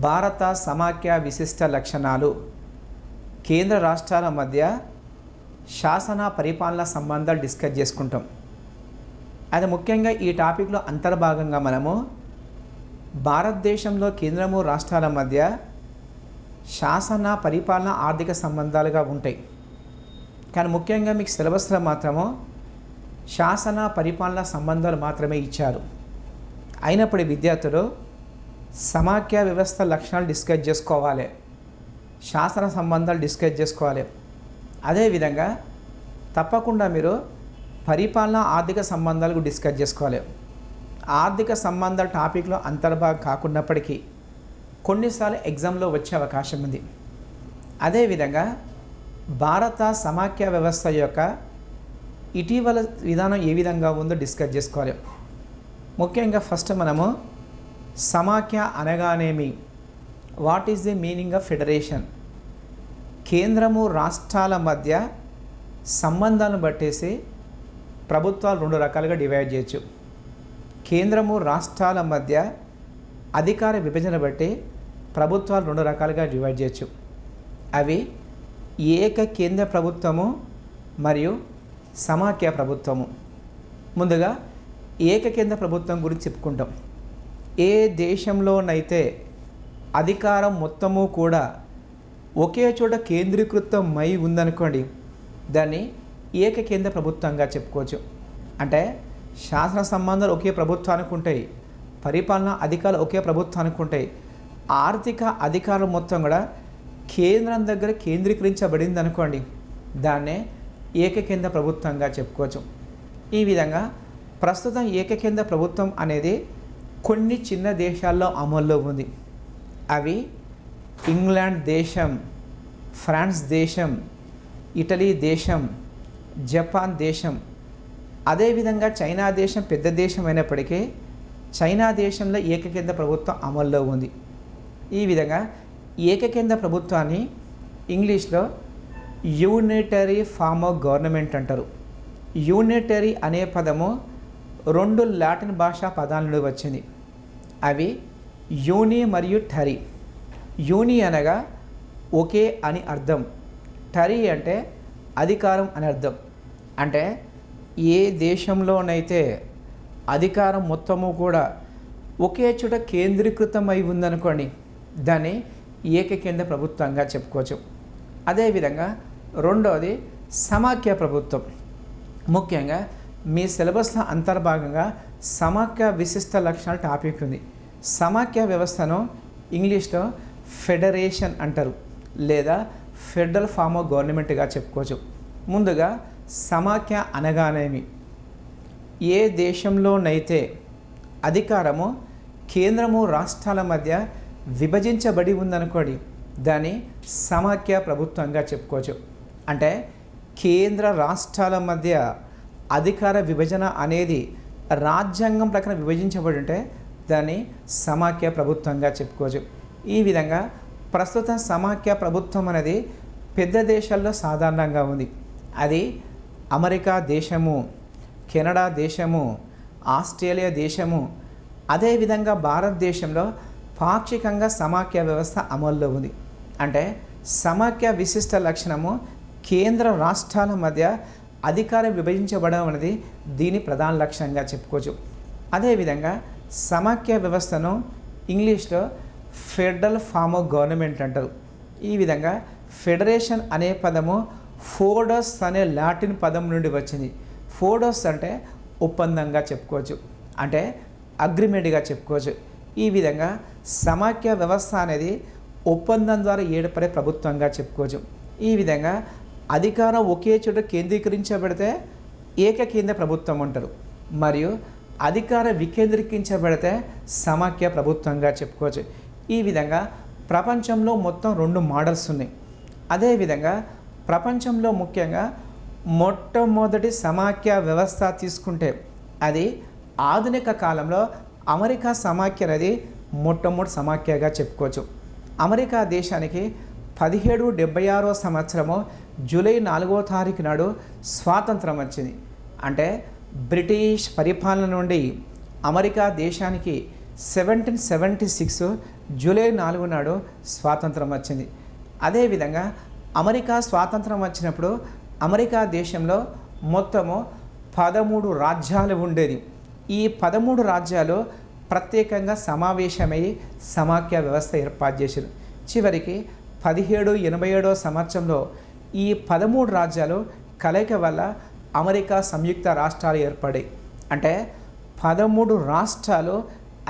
భారత సమాఖ్య విశిష్ట లక్షణాలు, కేంద్ర రాష్ట్రాల మధ్య శాసన పరిపాలన సంబంధాలు డిస్కస్ చేసుకుంటాం. అది ముఖ్యంగా ఈ టాపిక్లో అంతర్భాగంగా మనము భారతదేశంలో కేంద్రము రాష్ట్రాల మధ్య శాసన పరిపాలన ఆర్థిక సంబంధాలుగా ఉంటాయి. కానీ ముఖ్యంగా మీకు సిలబస్లో మాత్రము శాసన పరిపాలన సంబంధాలు మాత్రమే ఇచ్చారు. అయినప్పుడు విద్యార్థులు సమాఖ్య వ్యవస్థ లక్షణాలు డిస్కస్ చేసుకోవాలి, శాసన సంబంధాలు డిస్కస్ చేసుకోవాలి. అదేవిధంగా తప్పకుండా మీరు పరిపాలన ఆర్థిక సంబంధాలకు డిస్కస్ చేసుకోవాలి. ఆర్థిక సంబంధాల టాపిక్లో అంతర్భాగం కాకున్నప్పటికీ కొన్నిసార్లు ఎగ్జామ్లో వచ్చే అవకాశం ఉంది. అదేవిధంగా భారత సమాఖ్య వ్యవస్థ యొక్క ఇటీవల విధానం ఏ విధంగా ఉందో డిస్కస్ చేసుకోవాలి. ముఖ్యంగా ఫస్ట్ మనము సమాఖ్య అనగానేమి, what is the meaning of federation. కేంద్రము రాష్ట్రాల మధ్య సంబంధాలను బట్టేసి ప్రభుత్వాలు రెండు రకాలుగా డివైడ్ చేయొచ్చు. కేంద్రము రాష్ట్రాల మధ్య అధికార విభజన బట్టి ప్రభుత్వాలు రెండు రకాలుగా డివైడ్ చేయొచ్చు. అవి ఏక కేంద్ర ప్రభుత్వము మరియు సమాఖ్య ప్రభుత్వము. ముందుగా ఏక కేంద్ర ప్రభుత్వం గురించి చెప్పుకుంటాం. ఏ దేశంలోనైతే అధికారం మొత్తము కూడా ఒకే చోట కేంద్రీకృతమై ఉందనుకోండి, దాన్ని ఏక కేంద్ర ప్రభుత్వంగా చెప్పుకోవచ్చు. అంటే శాసన సంబంధాలు ఒకే ప్రభుత్వానికి ఉంటాయి, పరిపాలన అధికారులు ఒకే ప్రభుత్వానికి ఉంటాయి, ఆర్థిక అధికారం మొత్తం కూడా కేంద్రం దగ్గర కేంద్రీకరించబడింది అనుకోండి, దాన్నే ఏకకేంద్ర ప్రభుత్వంగా చెప్పుకోవచ్చు. ఈ విధంగా ప్రస్తుతం ఏకకేంద్ర ప్రభుత్వం అనేది కొన్ని చిన్న దేశాల్లో అమల్లో ఉంది. అవి ఇంగ్లాండ్ దేశం, ఫ్రాన్స్ దేశం, ఇటలీ దేశం, జపాన్ దేశం. అదేవిధంగా చైనా దేశం పెద్ద దేశం అయినప్పటికీ చైనా దేశంలో ఏకకేంద్ర ప్రభుత్వం అమల్లో ఉంది. ఈ విధంగా ఏకకేంద్ర ప్రభుత్వాన్ని ఇంగ్లీష్లో యూనిటరీ ఫార్మ్ ఆఫ్ గవర్నమెంట్ అంటారు. యూనిటరీ అనే పదము రెండు లాటిన్ భాషా పదాల నుండి వచ్చింది. అవి యూని మరియు టరీ. యూని అనగా ఒకే అని అర్థం, టరీ అంటే అధికారం అని అర్థం. అంటే ఏ దేశంలోనైతే అధికారం మొత్తము కూడా ఒకే చోట కేంద్రీకృతమై ఉందనుకోండి, దాన్ని ఏకకేంద్ర ప్రభుత్వంగా చెప్పుకోవచ్చు. అదేవిధంగా రెండవది సమాఖ్య ప్రభుత్వం. ముఖ్యంగా మీ సిలబస్లో అంతర్భాగంగా సమాఖ్య విశిష్ట లక్షణాల టాపిక్ ఉంది. సమాఖ్య వ్యవస్థను ఇంగ్లీష్లో ఫెడరేషన్ అంటారు, లేదా ఫెడరల్ ఫార్మ్ ఆఫ్ గవర్నమెంట్గా చెప్పుకోవచ్చు. ముందుగా సమాఖ్య అనగానేమి, ఏ దేశంలోనైతే అధికారము కేంద్రము రాష్ట్రాల మధ్య విభజించబడి ఉందనుకోండి, దాన్ని సమాఖ్య ప్రభుత్వంగా చెప్పుకోవచ్చు. అంటే కేంద్ర రాష్ట్రాల మధ్య అధికార విభజన అనేది రాజ్యాంగం ప్రకారం విభజించబడి ఉంటే దాన్ని సమాఖ్య ప్రభుత్వంగా చెప్పుకోవచ్చు. ఈ విధంగా ప్రస్తుతం సమాఖ్య ప్రభుత్వం అనేది పెద్ద దేశాల్లో సాధారణంగా ఉంది. అది అమెరికా దేశము, కెనడా దేశము, ఆస్ట్రేలియా దేశము. అదేవిధంగా భారతదేశంలో పాక్షికంగా సమాఖ్య వ్యవస్థ అమల్లో ఉంది. అంటే సమాఖ్య విశిష్ట లక్షణము కేంద్ర రాష్ట్రాల మధ్య అధికారం విభజించబడడం అనేది దీని ప్రధాన లక్ష్యంగా చెప్పుకోవచ్చు. అదేవిధంగా సమాఖ్య వ్యవస్థను ఇంగ్లీష్లో ఫెడరల్ ఫార్మ్ ఆఫ్ గవర్నమెంట్ అంటారు. ఈ విధంగా ఫెడరేషన్ అనే పదము ఫోడస్ అనే లాటిన్ పదం నుండి వచ్చింది. ఫోడస్ అంటే ఒప్పందంగా చెప్పుకోవచ్చు, అంటే అగ్రిమెంట్గా చెప్పుకోవచ్చు. ఈ విధంగా సమాఖ్య వ్యవస్థ అనేది ఒప్పందం ద్వారా ఏర్పడే ప్రభుత్వంగా చెప్పుకోవచ్చు. ఈ విధంగా అధికారం ఒకే చోట కేంద్రీకరించబడితే ఏకకేంద్ర ప్రభుత్వం అంటారు, మరియు అధికారం వికేంద్రీకరించబడితే సమాఖ్య ప్రభుత్వంగా చెప్పుకోవచ్చు. ఈ విధంగా ప్రపంచంలో మొత్తం రెండు మోడల్స్ ఉన్నాయి. అదేవిధంగా ప్రపంచంలో ముఖ్యంగా మొట్టమొదటి సమాఖ్య వ్యవస్థ తీసుకుంటే అది ఆధునిక కాలంలో అమెరికా సమాఖ్య అనేది మొట్టమొదటి సమాఖ్యగా చెప్పుకోవచ్చు. అమెరికా దేశానికి 1776వ సంవత్సరము జూలై 4వ తారీఖు నాడు స్వాతంత్రం వచ్చింది. అంటే బ్రిటిష్ పరిపాలన నుండి అమెరికా దేశానికి 1776 జూలై 4 నాడు స్వాతంత్రం వచ్చింది. అదేవిధంగా అమెరికా స్వాతంత్రం వచ్చినప్పుడు అమెరికా దేశంలో మొత్తము 13 రాజ్యాలు ఉండేది. ఈ 13 రాజ్యాలు ప్రత్యేకంగా సమావేశమై సమాఖ్య వ్యవస్థ ఏర్పాటు చేశారు. చివరికి 1787 సంవత్సరంలో ఈ 13 రాజ్యాలు కలయిక వల్ల అమెరికా సంయుక్త రాష్ట్రాలు ఏర్పడాయి. అంటే 13 రాష్ట్రాలు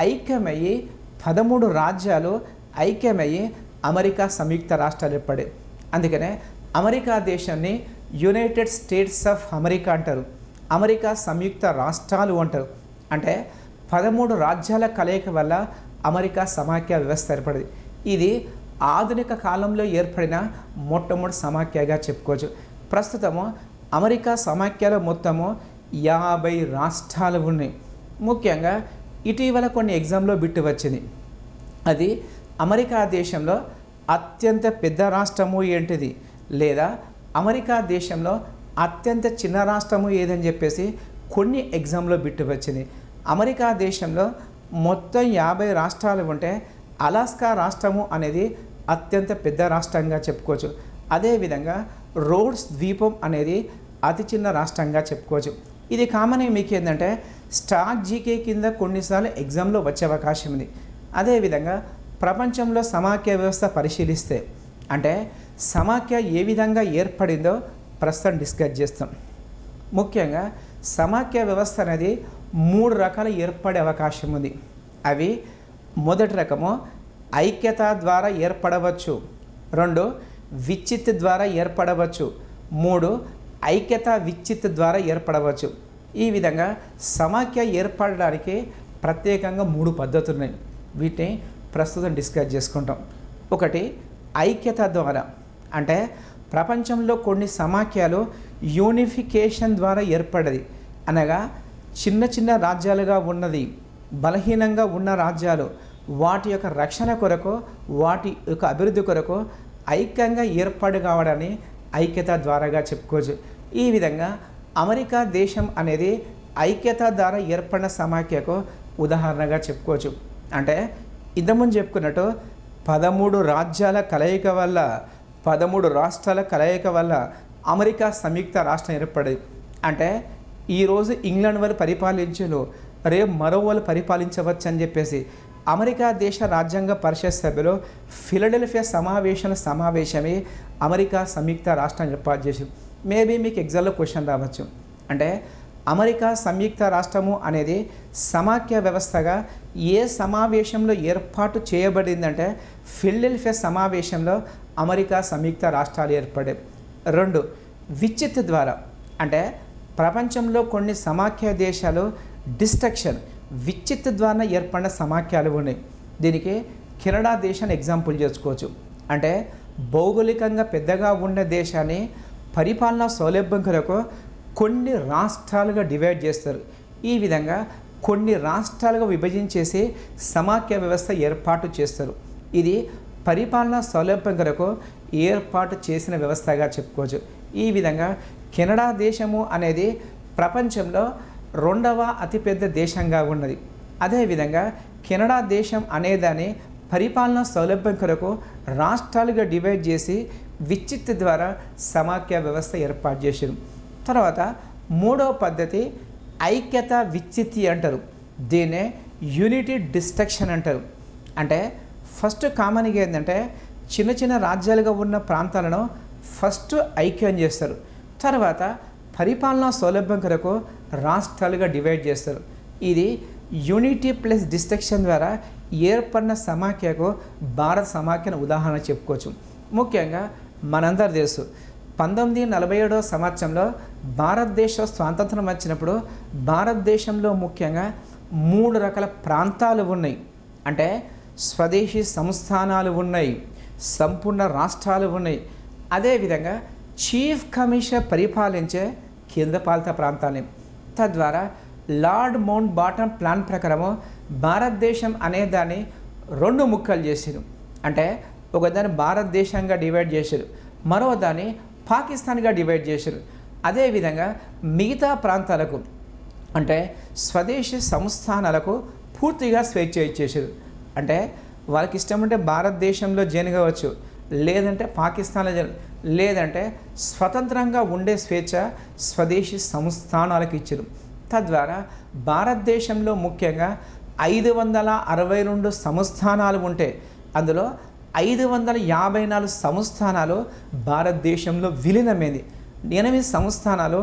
ఐక్యమయ్యి 13 రాజ్యాలు ఐక్యమయ్యి అమెరికా సంయుక్త రాష్ట్రాలు ఏర్పడాయి. అందుకనే అమెరికా దేశాన్ని యునైటెడ్ స్టేట్స్ ఆఫ్ అమెరికా అంటారు, అమెరికా సంయుక్త రాష్ట్రాలు అంటారు. అంటే 13 రాజ్యాల కలయిక వల్ల అమెరికా సమాఖ్య వ్యవస్థ ఏర్పడింది. ఇది ఆధునిక కాలంలో ఏర్పడిన మొట్టమొదటి సమాఖ్యగా చెప్పుకోవచ్చు. ప్రస్తుతము అమెరికా సమాఖ్యలో మొత్తము 50 రాష్ట్రాలు ఉన్నాయి. ముఖ్యంగా ఇటీవల కొన్ని ఎగ్జామ్లో బిట్టు వచ్చింది. అది అమెరికా దేశంలో అత్యంత పెద్ద రాష్ట్రము ఏంటిది, లేదా అమెరికా దేశంలో అత్యంత చిన్న రాష్ట్రము ఏదని చెప్పేసి కొన్ని ఎగ్జామ్లో బిట్టు వచ్చింది. అమెరికా దేశంలో మొత్తం 50 రాష్ట్రాలు ఉంటే అలాస్కా రాష్ట్రము అనేది అత్యంత పెద్ద రాష్ట్రంగా చెప్పుకోవచ్చు. అదేవిధంగా రోడ్స్ ద్వీపం అనేది అతి చిన్న రాష్ట్రంగా చెప్పుకోవచ్చు. ఇది కామన్. మీకు ఏంటంటే స్టాక్ జీకే కింద కొన్నిసార్లు ఎగ్జామ్లో వచ్చే అవకాశం ఉంది. అదేవిధంగా ప్రపంచంలో సమాఖ్య వ్యవస్థ పరిశీలిస్తే, అంటే సమాఖ్య ఏ విధంగా ఏర్పడిందో ప్రస్తుతం డిస్కస్ చేస్తాం. ముఖ్యంగా సమాఖ్య వ్యవస్థ అనేది 3 రకాలు ఏర్పడే అవకాశం ఉంది. అవి మొదటి రకము ఐక్యత ద్వారా ఏర్పడవచ్చు, 2 విచ్చిత్ ద్వారా ఏర్పడవచ్చు, 3 ఐక్యత విచ్చిత్ ద్వారా ఏర్పడవచ్చు. ఈ విధంగా సమాఖ్య ఏర్పడడానికి ప్రత్యేకంగా 3 పద్ధతులు ఉన్నాయి. వీటిని ప్రస్తుతం డిస్కస్ చేసుకుంటాం. ఒకటి ఐక్యత ద్వారా, అంటే ప్రపంచంలో కొన్ని సమాఖ్యలు యూనిఫికేషన్ ద్వారా ఏర్పడది. అనగా చిన్న చిన్న రాజ్యాలుగా ఉన్నది, బలహీనంగా ఉన్న రాజ్యాలు వాటి యొక్క రక్షణ కొరకు, వాటి యొక్క అభివృద్ధి కొరకు ఐక్యంగా ఏర్పాటు కావడాన్ని ఐక్యత ద్వారాగా చెప్పుకోవచ్చు. ఈ విధంగా అమెరికా దేశం అనేది ఐక్యత ద్వారా ఏర్పడిన సమాఖ్యకు ఉదాహరణగా చెప్పుకోవచ్చు. అంటే ఇంతకుముందు చెప్పుకున్నట్టు 13 రాజ్యాల కలయిక వల్ల, 13 రాష్ట్రాల కలయిక వల్ల అమెరికా సంయుక్త రాష్ట్రం ఏర్పడేది. అంటే ఈరోజు ఇంగ్లాండ్ వాళ్ళు పరిపాలించు, రేపు మరో వాళ్ళు పరిపాలించవచ్చు అని చెప్పేసి అమెరికా దేశ రాజ్యాంగ పరిషత్ సభ్యులు ఫిలడెల్ఫియా సమావేశమే అమెరికా సంయుక్త రాష్ట్రం ఏర్పాటు చేసి. మేబీ మీకు ఎగ్జామ్లో క్వశ్చన్ రావచ్చు. అంటే అమెరికా సంయుక్త రాష్ట్రము అనేది సమాఖ్య వ్యవస్థగా ఏ సమావేశంలో ఏర్పాటు చేయబడిందంటే ఫిలడెల్ఫియా సమావేశంలో అమెరికా సంయుక్త రాష్ట్రాలు ఏర్పడే. 2 విచ్చిత్ ద్వారా, అంటే ప్రపంచంలో కొన్ని సమాఖ్య దేశాలు డిస్ట్రక్షన్ విచ్చిత్ ద్వారా ఏర్పడిన సమాఖ్యలు ఉన్నాయి. దీనికి కెనడా దేశాన్ని ఎగ్జాంపుల్ చేసుకోవచ్చు. అంటే భౌగోళికంగా పెద్దగా ఉన్న దేశాన్ని పరిపాలనా సౌలభ్యం కొరకు కొన్ని రాష్ట్రాలుగా డివైడ్ చేస్తారు. ఈ విధంగా కొన్ని రాష్ట్రాలుగా విభజించేసి సమాఖ్య వ్యవస్థ ఏర్పాటు చేస్తారు. ఇది పరిపాలనా సౌలభ్యం కొరకు ఏర్పాటు చేసిన వ్యవస్థగా చెప్పుకోవచ్చు. ఈ విధంగా కెనడా దేశము అనేది ప్రపంచంలో 2వ అతిపెద్ద దేశంగా ఉన్నది. అదేవిధంగా కెనడా దేశం అనేదాన్ని పరిపాలనా సౌలభ్యం కొరకు రాష్ట్రాలుగా డివైడ్ చేసి విచ్చిత్ ద్వారా సమాఖ్య వ్యవస్థ ఏర్పాటు చేశారు. తర్వాత 3వ పద్ధతి ఐక్యత విచ్చితి అంటారు. దీన్నే యూనిటీ డిస్ట్రక్షన్ అంటారు. అంటే ఫస్ట్ కామన్గా ఏంటంటే చిన్న చిన్న రాజ్యాలుగా ఉన్న ప్రాంతాలను ఫస్ట్ ఐక్యం చేస్తారు. తర్వాత పరిపాలనా సౌలభ్యం కొరకు రాష్ట్రాలుగా డివైడ్ చేస్తారు. ఇది యూనిటీ ప్లస్ డిస్ట్రక్షన్ ద్వారా ఏర్పడిన సమాఖ్యకు భారత సమాఖ్యను ఉదాహరణ చెప్పుకోవచ్చు. ముఖ్యంగా మనందరూ తెలుసు 1947 సంవత్సరంలో భారతదేశ స్వాతంత్రం వచ్చినప్పుడు భారతదేశంలో ముఖ్యంగా 3 రకాల ప్రాంతాలు ఉన్నాయి. అంటే స్వదేశీ సంస్థానాలు ఉన్నాయి, సంపూర్ణ రాష్ట్రాలు ఉన్నాయి, అదేవిధంగా చీఫ్ కమిషనర్ పరిపాలించే కేంద్రపాలిత ప్రాంతాలు. తద్వారా లార్డ్ మౌంట్ బాటన్ ప్లాన్ ప్రకారము భారతదేశం అనే దాన్ని 2 ముక్కలు చేశారు. అంటే ఒకదాన్ని భారతదేశంగా డివైడ్ చేశారు, మరో దాన్ని పాకిస్తాన్గా డివైడ్ చేశారు. అదేవిధంగా మిగతా ప్రాంతాలకు అంటే స్వదేశీ సంస్థానాలకు పూర్తిగా స్వేచ్ఛ ఇచ్చేశారు. అంటే వాళ్ళకి ఇష్టం ఉంటే భారతదేశంలో జాయిన్ కావచ్చు, లేదంటే పాకిస్తాన్లో జాయిన్, లేదంటే స్వతంత్రంగా ఉండే స్వేచ్ఛ స్వదేశీ సంస్థానాలకు ఇచ్చారు. తద్వారా భారతదేశంలో ముఖ్యంగా 562 సంస్థానాలు ఉంటే అందులో 554 సంస్థానాలు భారతదేశంలో విలీనమైంది, 8 సంస్థానాలు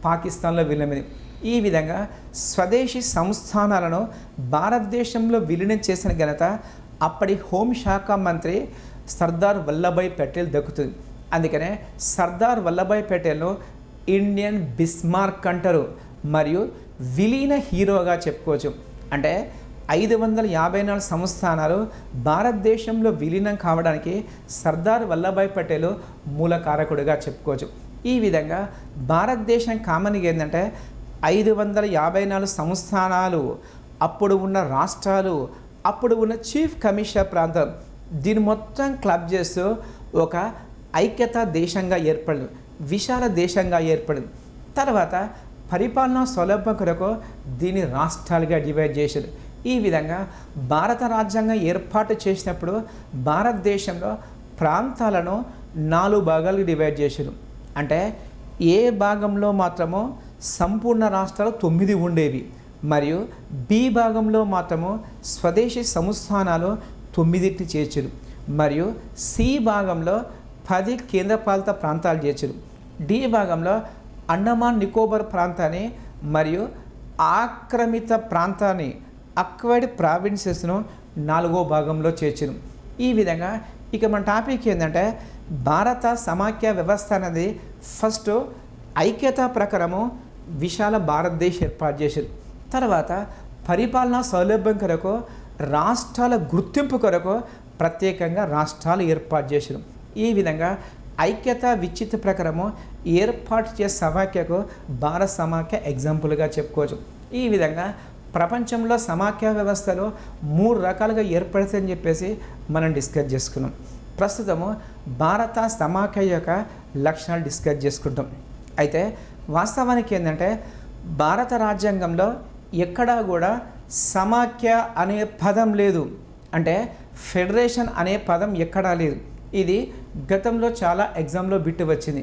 పాకిస్తాన్లో విలీనమైంది. ఈ విధంగా స్వదేశీ సంస్థానాలను భారతదేశంలో విలీనం చేసిన ఘనత అప్పటి హోంశాఖ మంత్రి సర్దార్ వల్లభాయ్ పటేల్ దక్కుతుంది. అందుకనే సర్దార్ వల్లభాయ్ పటేల్ను ఇండియన్ బిస్మార్క్ అంటారు మరియు విలీన హీరోగా చెప్పుకోవచ్చు. అంటే 554 సంస్థానాలు భారతదేశంలో విలీనం కావడానికి సర్దార్ వల్లభాయ్ పటేల్ మూల కారకుడిగా చెప్పుకోవచ్చు. ఈ విధంగా భారతదేశం కామన్గా ఏంటంటే 554 సంస్థానాలు, అప్పుడు ఉన్న రాష్ట్రాలు, అప్పుడు ఉన్న చీఫ్ కమిషనర్ ప్రాంతం, దీన్ని మొత్తం క్లబ్ చేస్తూ ఒక ఐక్యతా దేశంగా ఏర్పడింది, విశాల దేశంగా ఏర్పడింది. తర్వాత పరిపాలనా సౌలభ్యం కొరకు దీన్ని రాష్ట్రాలుగా డివైడ్ చేశారు. ఈ విధంగా భారత రాజ్యాంగం ఏర్పాటు చేసినప్పుడు భారతదేశంలో ప్రాంతాలను 4 భాగాలుగా డివైడ్ చేశారు. అంటే ఏ భాగంలో మాత్రమో సంపూర్ణ రాష్ట్రాలు 9 ఉండేవి మరియు బి భాగంలో మాత్రము స్వదేశీ సంస్థానాలు 9 చేర్చారు మరియు సి భాగంలో 10 కేంద్రపాలిత ప్రాంతాలు చేర్చారు. డి భాగంలో అండమాన్ నికోబార్ ప్రాంతాన్ని మరియు ఆక్రమిత ప్రాంతాన్ని అక్వైర్డ్ ప్రావిన్సెస్ను 4వ భాగంలో చేర్చారు. ఈ విధంగా ఇక మన టాపిక్ ఏంటంటే భారత సమాఖ్య వ్యవస్థ అనేది ఫస్ట్ ఐక్యతా ప్రకారము విశాల భారతదేశం ఏర్పాటు చేశారు. తర్వాత పరిపాలనా సౌలభ్యం కొరకు రాష్ట్రాల గుర్తింపు కొరకు ప్రత్యేకంగా రాష్ట్రాలు ఏర్పాటు చేశారు. ఈ విధంగా ఐక్యత విచ్చిత ప్రకారము ఏర్పాటు చేసే సమాఖ్యకు భారత సమాఖ్య ఎగ్జాంపుల్గా చెప్పుకోవచ్చు. ఈ విధంగా ప్రపంచంలో సమాఖ్య వ్యవస్థలో 3 రకాలుగా ఏర్పడుతుందని చెప్పేసి మనం డిస్కస్ చేసుకున్నాం. ప్రస్తుతము భారత సమాఖ్య యొక్క లక్షణాలు డిస్కస్ చేసుకుంటాం. అయితే వాస్తవానికి ఏంటంటే భారత రాజ్యాంగంలో ఎక్కడా కూడా సమాఖ్య అనే పదం లేదు, అంటే ఫెడరేషన్ అనే పదం ఎక్కడా లేదు. ఇది గతంలో చాలా ఎగ్జామ్లో బిట్టు వచ్చింది.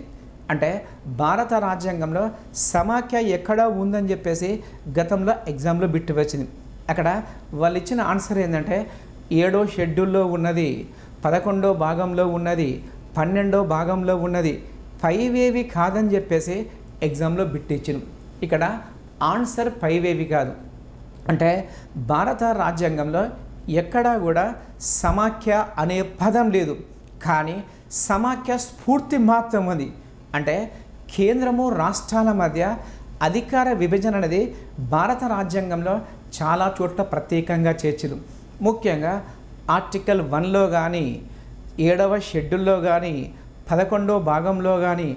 అంటే భారత రాజ్యాంగంలో సమాఖ్య ఎక్కడ ఉందని చెప్పేసి గతంలో ఎగ్జామ్లో బిట్టు వచ్చింది. అక్కడ వాళ్ళు ఇచ్చిన ఆన్సర్ ఏంటంటే 7వ షెడ్యూల్లో ఉన్నది, 11వ భాగంలో ఉన్నది, 12వ భాగంలో ఉన్నది, పైవేవి కాదని చెప్పేసి ఎగ్జామ్లో బిట్టు ఇచ్చింది. ఇక్కడ ఆన్సర్ పైవేవి కాదు. అంటే భారత రాజ్యాంగంలో ఎక్కడా కూడా సమాఖ్య అనే పదం లేదు, కానీ సమాఖ్య స్ఫూర్తి మాత్రం ఉంది. అంటే కేంద్రము రాష్ట్రాల మధ్య అధికార విభజన అనేది భారత రాజ్యాంగంలో చాలా చోట్ల ప్రత్యేకంగా చేర్చారు. ముఖ్యంగా ఆర్టికల్ 1లో కానీ, 7వ షెడ్యూల్లో కానీ, 11వ భాగంలో కానీ,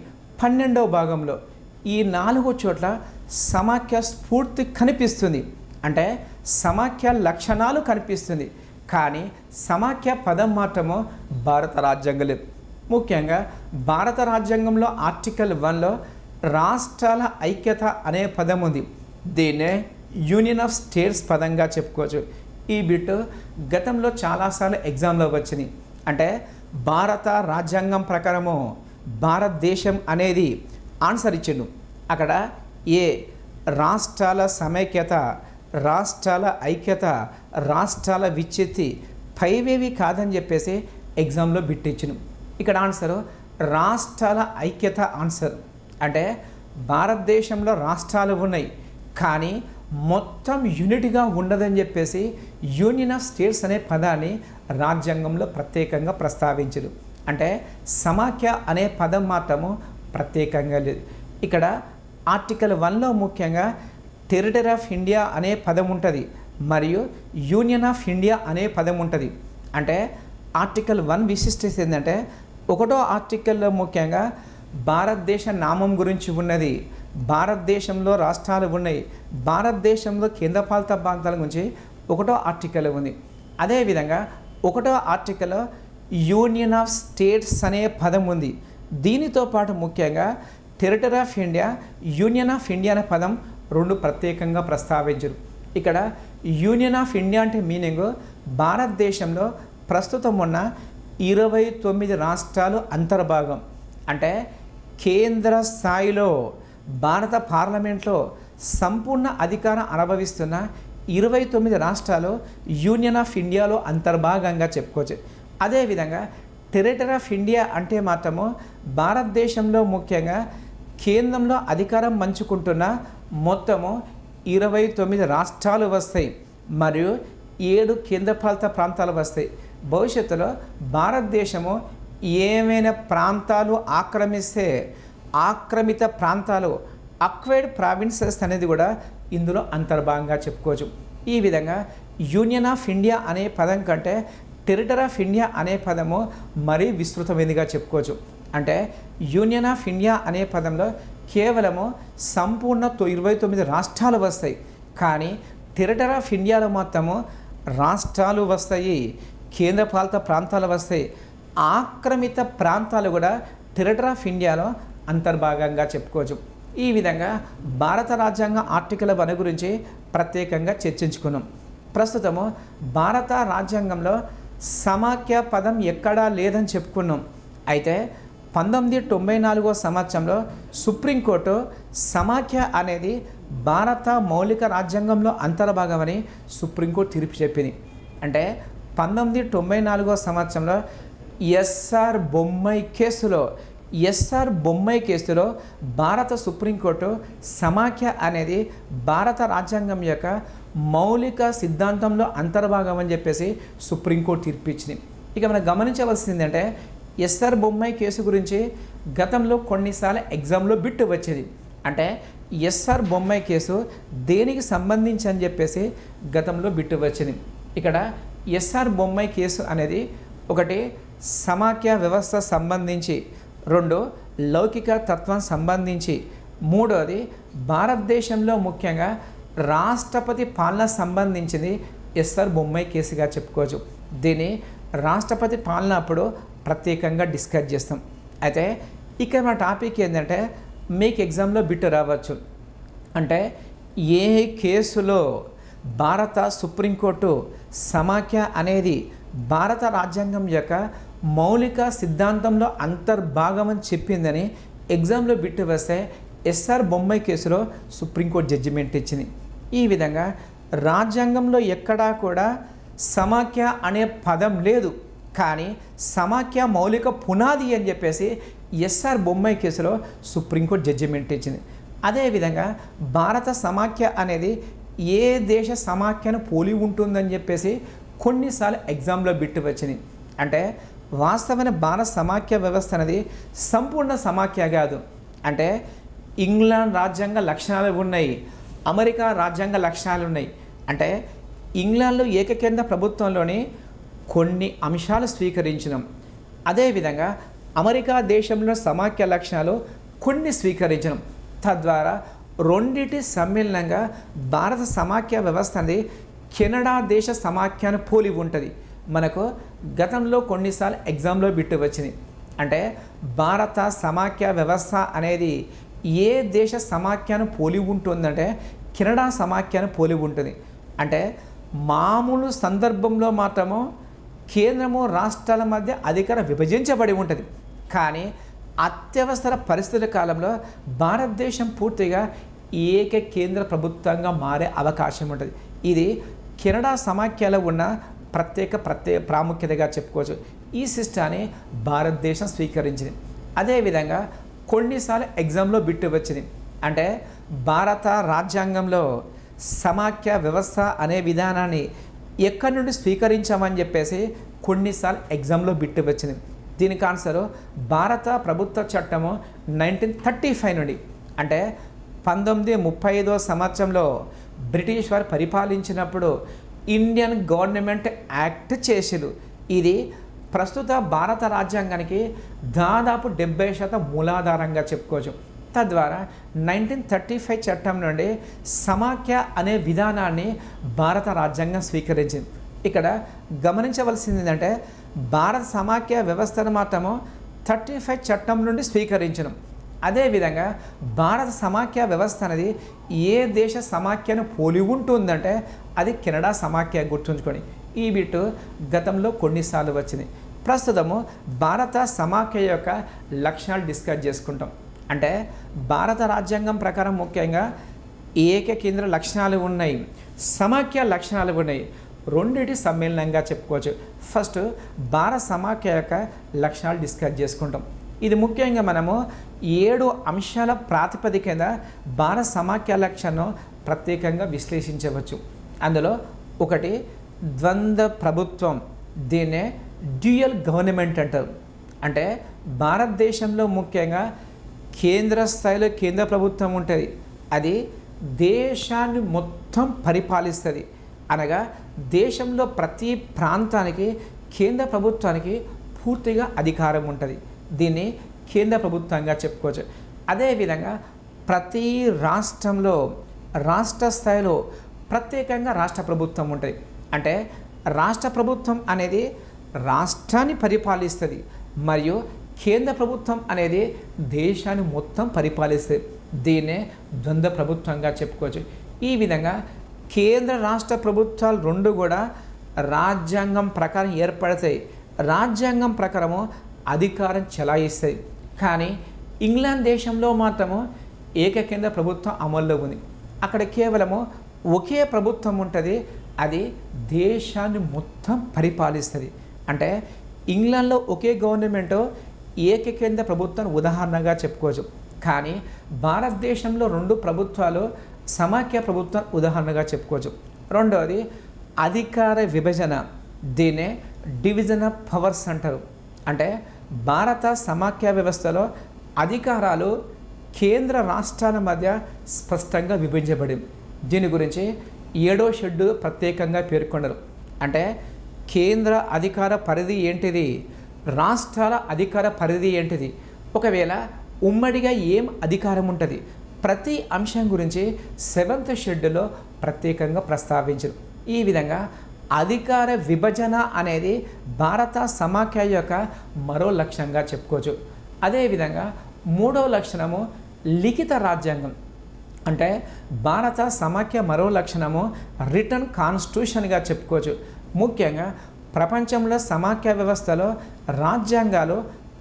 12వ భాగంలో ఈ 4 చోట్ల సమాఖ్య స్ఫూర్తి కనిపిస్తుంది. అంటే సమాఖ్య లక్షణాలు కనిపిస్తుంది, కానీ సమాఖ్య పదం మాత్రము భారత రాజ్యాంగం లేదు. ముఖ్యంగా భారత రాజ్యాంగంలో ఆర్టికల్ 1లో రాష్ట్రాల ఐక్యత అనే పదం ఉంది. దీన్నే యూనియన్ ఆఫ్ స్టేట్స్ పదంగా చెప్పుకోవచ్చు. ఈ బిట్ గతంలో చాలాసార్లు ఎగ్జామ్లో వచ్చింది. అంటే భారత రాజ్యాంగం ప్రకారము భారతదేశం అనేది ఆన్సర్ ఇచ్చిండు. అక్కడ ఏ రాష్ట్రాల సమైక్యత, రాష్ట్రాల ఐక్యత, రాష్ట్రాల విచ్ఛిత్తి పైవేవి కాదని చెప్పేసి ఎగ్జామ్లో బిట్ ఇచ్చిండు. ఇక్కడ ఆన్సరు రాష్ట్రాల ఐక్యత ఆన్సర్. అంటే భారతదేశంలో రాష్ట్రాలు ఉన్నాయి, కానీ మొత్తం యూనిట్గా ఉండదని చెప్పేసి యూనియన్ ఆఫ్ స్టేట్స్ అనే పదాన్ని రాజ్యాంగంలో ప్రత్యేకంగా ప్రస్తావించరు. అంటే సమాఖ్య అనే పదం మాత్రము ప్రత్యేకంగా లేదు. ఇక్కడ ఆర్టికల్ 1లో ముఖ్యంగా టెరిటరీ ఆఫ్ ఇండియా అనే పదం ఉంటుంది మరియు యూనియన్ ఆఫ్ ఇండియా అనే పదం ఉంటుంది. అంటే ఆర్టికల్ 1 విశిష్టత ఏంటంటే 1వ ఆర్టికల్లో ముఖ్యంగా భారతదేశ నామం గురించి ఉన్నది, భారతదేశంలో రాష్ట్రాలు ఉన్నాయి, భారతదేశంలో కేంద్రపాలిత ప్రాంతాల గురించి 1వ ఆర్టికల్ ఉంది. అదేవిధంగా 1వ ఆర్టికల్లో యూనియన్ ఆఫ్ స్టేట్స్ అనే పదం ఉంది. దీనితో పాటు ముఖ్యంగా territory of India, union of India అనే పదం 2 ప్రత్యేకంగా ప్రస్తావించరు. ఇక్కడ యూనియన్ ఆఫ్ ఇండియా అంటే మీనింగ్ భారతదేశంలో ప్రస్తుతం ఉన్న 29 రాష్ట్రాలు అంతర్భాగం. అంటే కేంద్ర స్థాయిలో భారత పార్లమెంట్లో సంపూర్ణ అధికారం అనుభవిస్తున్న 29 రాష్ట్రాలు యూనియన్ ఆఫ్ ఇండియాలో అంతర్భాగంగా చెప్పుకోవచ్చు. అదేవిధంగా టెరిటరీ ఆఫ్ ఇండియా అంటే మాత్రము భారతదేశంలో ముఖ్యంగా కేంద్రంలో అధికారం పంచుకుంటున్న మొత్తము 29 రాష్ట్రాలు వస్తాయి మరియు 7 కేంద్రపాలిత ప్రాంతాలు వస్తాయి. భవిష్యత్తులో భారతదేశము ఏమైనా ప్రాంతాలు ఆక్రమిస్తే ఆక్రమిత ప్రాంతాలు అక్వైర్డ్ ప్రావిన్సెస్ అనేది కూడా ఇందులో అంతర్భాగంగా చెప్పుకోవచ్చు. ఈ విధంగా యూనియన్ ఆఫ్ ఇండియా అనే పదం కంటే టెరిటరీ ఆఫ్ ఇండియా అనే పదము మరీ విస్తృతమైనదిగా చెప్పుకోవచ్చు. అంటే యూనియన్ ఆఫ్ ఇండియా అనే పదంలో కేవలము సంపూర్ణ 29 రాష్ట్రాలు వస్తాయి. కానీ టెరిటరీ ఆఫ్ ఇండియాలో మొత్తము రాష్ట్రాలు వస్తాయి, కేంద్రపాలిత ప్రాంతాలు వస్తాయి, ఆక్రమిత ప్రాంతాలు కూడా టెరిటరీ ఆఫ్ ఇండియాలో అంతర్భాగంగా చెప్పుకోవచ్చు. ఈ విధంగా భారత రాజ్యాంగ ఆర్టికల్ 1 గురించి ప్రత్యేకంగా చర్చించుకున్నాం. ప్రస్తుతము భారత రాజ్యాంగంలో సమాఖ్య పదం ఎక్కడా లేదని చెప్పుకున్నాం. అయితే 1994 సంవత్సరంలో సుప్రీంకోర్టు సమాఖ్య అనేది భారత మౌలిక రాజ్యాంగంలో అంతర్భాగమని సుప్రీంకోర్టు తీర్పు చెప్పింది. అంటే 1994 సంవత్సరంలో ఎస్ఆర్ బొమ్మాయి కేసులో భారత సుప్రీంకోర్టు సమాఖ్య అనేది భారత రాజ్యాంగం యొక్క మౌలిక సిద్ధాంతంలో అంతర్భాగం అని చెప్పేసి సుప్రీంకోర్టు తీర్పు ఇచ్చింది. ఇక మనం గమనించవలసింది అంటే ఎస్ఆర్ బొమ్మాయి కేసు గురించి గతంలో కొన్నిసార్లు ఎగ్జామ్లో బిట్ వచ్చేది. అంటే ఎస్ఆర్ బొమ్మాయి కేసు దేనికి సంబంధించి అని చెప్పేసి గతంలో బిట్ వచ్చింది. ఇక్కడ ఎస్ఆర్ బొమ్మాయి కేసు అనేది ఒకటి సమాఖ్య వ్యవస్థ సంబంధించి, 2 లౌకిక తత్వం సంబంధించి, 3వది భారతదేశంలో ముఖ్యంగా రాష్ట్రపతి పాలన సంబంధించింది ఎస్ఆర్ బొమ్మాయి కేసుగా చెప్పుకోవచ్చు. దీన్ని రాష్ట్రపతి పాలన అప్పుడు ప్రత్యేకంగా డిస్కస్ చేస్తాం. అయితే ఇక్కడ మన టాపిక్ ఏంటంటే మీకు ఎగ్జామ్లో బిట్ రావచ్చు. అంటే ఏ కేసులో భారత సుప్రీంకోర్టు సమాఖ్య అనేది భారత రాజ్యాంగం యొక్క మౌలిక సిద్ధాంతంలో అంతర్భాగమని చెప్పిందని ఎగ్జామ్లో బిట్ వస్తే ఎస్ఆర్ బొమ్మాయి కేసులో సుప్రీంకోర్టు జడ్జిమెంట్ ఇచ్చింది. ఈ విధంగా రాజ్యాంగంలో ఎక్కడా కూడా సమాఖ్య అనే పదం లేదు, కానీ సమాఖ్య మౌలిక పునాది అని చెప్పేసి ఎస్ఆర్ బొమ్మాయి కేసులో సుప్రీంకోర్టు జడ్జిమెంట్ ఇచ్చింది. అదేవిధంగా భారత సమాఖ్య అనేది ఏ దేశ సమాఖ్యను పోలి ఉంటుందని చెప్పేసి కొన్నిసార్లు ఎగ్జామ్లో బిట్ వచ్చింది. అంటే వాస్తవమైన భారత సమాఖ్య వ్యవస్థ అనేది సంపూర్ణ సమాఖ్య కాదు. అంటే ఇంగ్లాండ్ రాజ్యాంగ లక్షణాలు ఉన్నాయి, అమెరికా రాజ్యాంగ లక్షణాలు ఉన్నాయి. అంటే ఇంగ్లాండ్లో ఏకకేంద్ర ప్రభుత్వంలోని కొన్ని అంశాలు స్వీకరించినాం. అదేవిధంగా అమెరికా దేశంలో సమాఖ్య లక్షణాలు కొన్ని స్వీకరించడం. తద్వారా రెండిటి సమ్మేళనంగా భారత సమాఖ్య వ్యవస్థ అనేది కెనడా దేశ సమాఖ్యను పోలి ఉంటుంది. మనకు గతంలో కొన్నిసార్లు ఎగ్జామ్లో బిట్ వచ్చింది. అంటే భారత సమాఖ్య వ్యవస్థ అనేది ఏ దేశ సమాఖ్యను పోలి ఉంటుందంటే కెనడా సమాఖ్యను పోలి ఉంటుంది. అంటే మామూలు సందర్భంలో మాత్రము కేంద్రము రాష్ట్రాల మధ్య అధికారం విభజించబడి ఉంటుంది. కానీ అత్యవసర పరిస్థితుల కాలంలో భారతదేశం పూర్తిగా ఏక కేంద్ర ప్రభుత్వంగా మారే అవకాశం ఉంటుంది. ఇది కెనడా సమాఖ్యలో ఉన్న ప్రత్యేక ప్రాముఖ్యతగా చెప్పుకోవచ్చు. ఈ సిస్టాన్ని భారతదేశం స్వీకరించింది. అదేవిధంగా కొన్నిసార్లు ఎగ్జామ్లో బిట్ వచ్చింది. అంటే భారత రాజ్యాంగంలో సమాఖ్య వ్యవస్థ అనే విధానాన్ని ఎక్కడి నుండి స్వీకరించామని చెప్పేసి కొన్నిసార్లు ఎగ్జామ్లో బిట్ వచ్చింది. దీనికి ఆన్సరు భారత ప్రభుత్వ చట్టము 1935 నుండి. అంటే 1935 సంవత్సరంలో బ్రిటిష్ వారు పరిపాలించినప్పుడు ఇండియన్ గవర్నమెంట్ యాక్ట్ చేసిరు. ఇది ప్రస్తుత భారత రాజ్యాంగానికి దాదాపు 70% మూలాధారంగా చెప్పుకోవచ్చు. తద్వారా 1935 చట్టం నుండి సమాఖ్య అనే విధానాన్ని భారత రాజ్యాంగం స్వీకరించింది. ఇక్కడ గమనించవలసింది ఏంటంటే భారత సమాఖ్య వ్యవస్థను మాత్రము 35 చట్టం నుండి స్వీకరించడం. అదేవిధంగా భారత సమాఖ్య వ్యవస్థ అనేది ఏ దేశ సమాఖ్యను పోలి ఉంటుందంటే అది కెనడా సమాఖ్య. గుర్తుంచుకొని ఈ బిట్టు గతంలో కొన్నిసార్లు వచ్చింది. ప్రస్తుతము భారత సమాఖ్య యొక్క లక్షణాలు డిస్కస్ చేసుకుంటాం. అంటే భారత రాజ్యాంగం ప్రకారం ముఖ్యంగా ఏకకేంద్ర లక్షణాలు ఉన్నాయి, సమాఖ్య లక్షణాలు ఉన్నాయి. రెండిటి సమ్మేళనంగా చెప్పుకోవచ్చు. ఫస్ట్ భారత సమాఖ్య యొక్క లక్షణాలు డిస్కస్ చేసుకుంటాం. ఇది ముఖ్యంగా మనము 7 అంశాల ప్రాతిపదికన భారత సమాఖ్య లక్షణం ప్రత్యేకంగా విశ్లేషించవచ్చు. అందులో ఒకటి ద్వంద్వ ప్రభుత్వం, దీన్నే డ్యూయల్ గవర్నమెంట్ అంటారు. అంటే భారతదేశంలో ముఖ్యంగా కేంద్ర స్థాయిలో కేంద్ర ప్రభుత్వం ఉంటుంది, అది దేశాన్ని మొత్తం పరిపాలిస్తుంది. అనగా దేశంలో ప్రతి ప్రాంతానికి కేంద్ర ప్రభుత్వానికి పూర్తిగా అధికారం ఉంటుంది. దీన్ని కేంద్ర ప్రభుత్వంగా చెప్పుకోవచ్చు. అదేవిధంగా ప్రతి రాష్ట్రంలో రాష్ట్ర స్థాయిలో ప్రత్యేకంగా రాష్ట్ర ప్రభుత్వం ఉంటుంది. అంటే రాష్ట్ర ప్రభుత్వం అనేది రాష్ట్రాన్ని పరిపాలిస్తుంది మరియు కేంద్ర ప్రభుత్వం అనేది దేశాన్ని మొత్తం పరిపాలిస్తుంది. దీన్నే ద్వంద్వ ప్రభుత్వంగా చెప్పుకోవచ్చు. ఈ విధంగా కేంద్ర రాష్ట్ర ప్రభుత్వాలు రెండు కూడా రాజ్యాంగం ప్రకారం ఏర్పడతాయి. రాజ్యాంగం ప్రకారము అధికారం చెలాయిస్తాయి. కానీ ఇంగ్లాండ్ దేశంలో మాత్రము ఏకకేంద్ర ప్రభుత్వం అమల్లో ఉంది. అక్కడ కేవలము ఒకే ప్రభుత్వం ఉంటుంది, అది దేశాన్ని మొత్తం పరిపాలిస్తుంది. అంటే ఇంగ్లాండ్లో ఒకే గవర్నమెంట్ ఏకకేంద్ర ప్రభుత్వం ఉదాహరణగా చెప్పుకోవచ్చు. కానీ భారతదేశంలో 2 ప్రభుత్వాలు సమాఖ్య ప్రభుత్వం ఉదాహరణగా చెప్పుకోవచ్చు. రెండవది అధికార విభజన, దీన్నే డివిజన్ ఆఫ్ పవర్స్ అంటారు. అంటే భారత సమాఖ్య వ్యవస్థలో అధికారాలు కేంద్ర రాష్ట్రాల మధ్య స్పష్టంగా విభజించబడింది. దీని గురించి 7వ షెడ్యూల్ ప్రత్యేకంగా పేర్కొన్నారు. అంటే కేంద్ర అధికార పరిధి ఏంటిది, రాష్ట్రాల అధికార పరిధి ఏంటిది, ఒకవేళ ఉమ్మడిగా ఏం అధికారం ఉంటుంది, ప్రతి అంశం గురించి 7th షెడ్యూల్లో ప్రత్యేకంగా ప్రస్తావించారు. ఈ విధంగా అధికార విభజన అనేది భారత సమాఖ్య యొక్క మరో లక్ష్యంగా చెప్పుకోవచ్చు. అదేవిధంగా 3వ లక్షణము లిఖిత రాజ్యాంగం. అంటే భారత సమాఖ్య మరో లక్షణము రిటర్న్ కాన్స్టిట్యూషన్గా చెప్పుకోవచ్చు. ముఖ్యంగా ప్రపంచంలో సమాఖ్య వ్యవస్థలో రాజ్యాంగాలు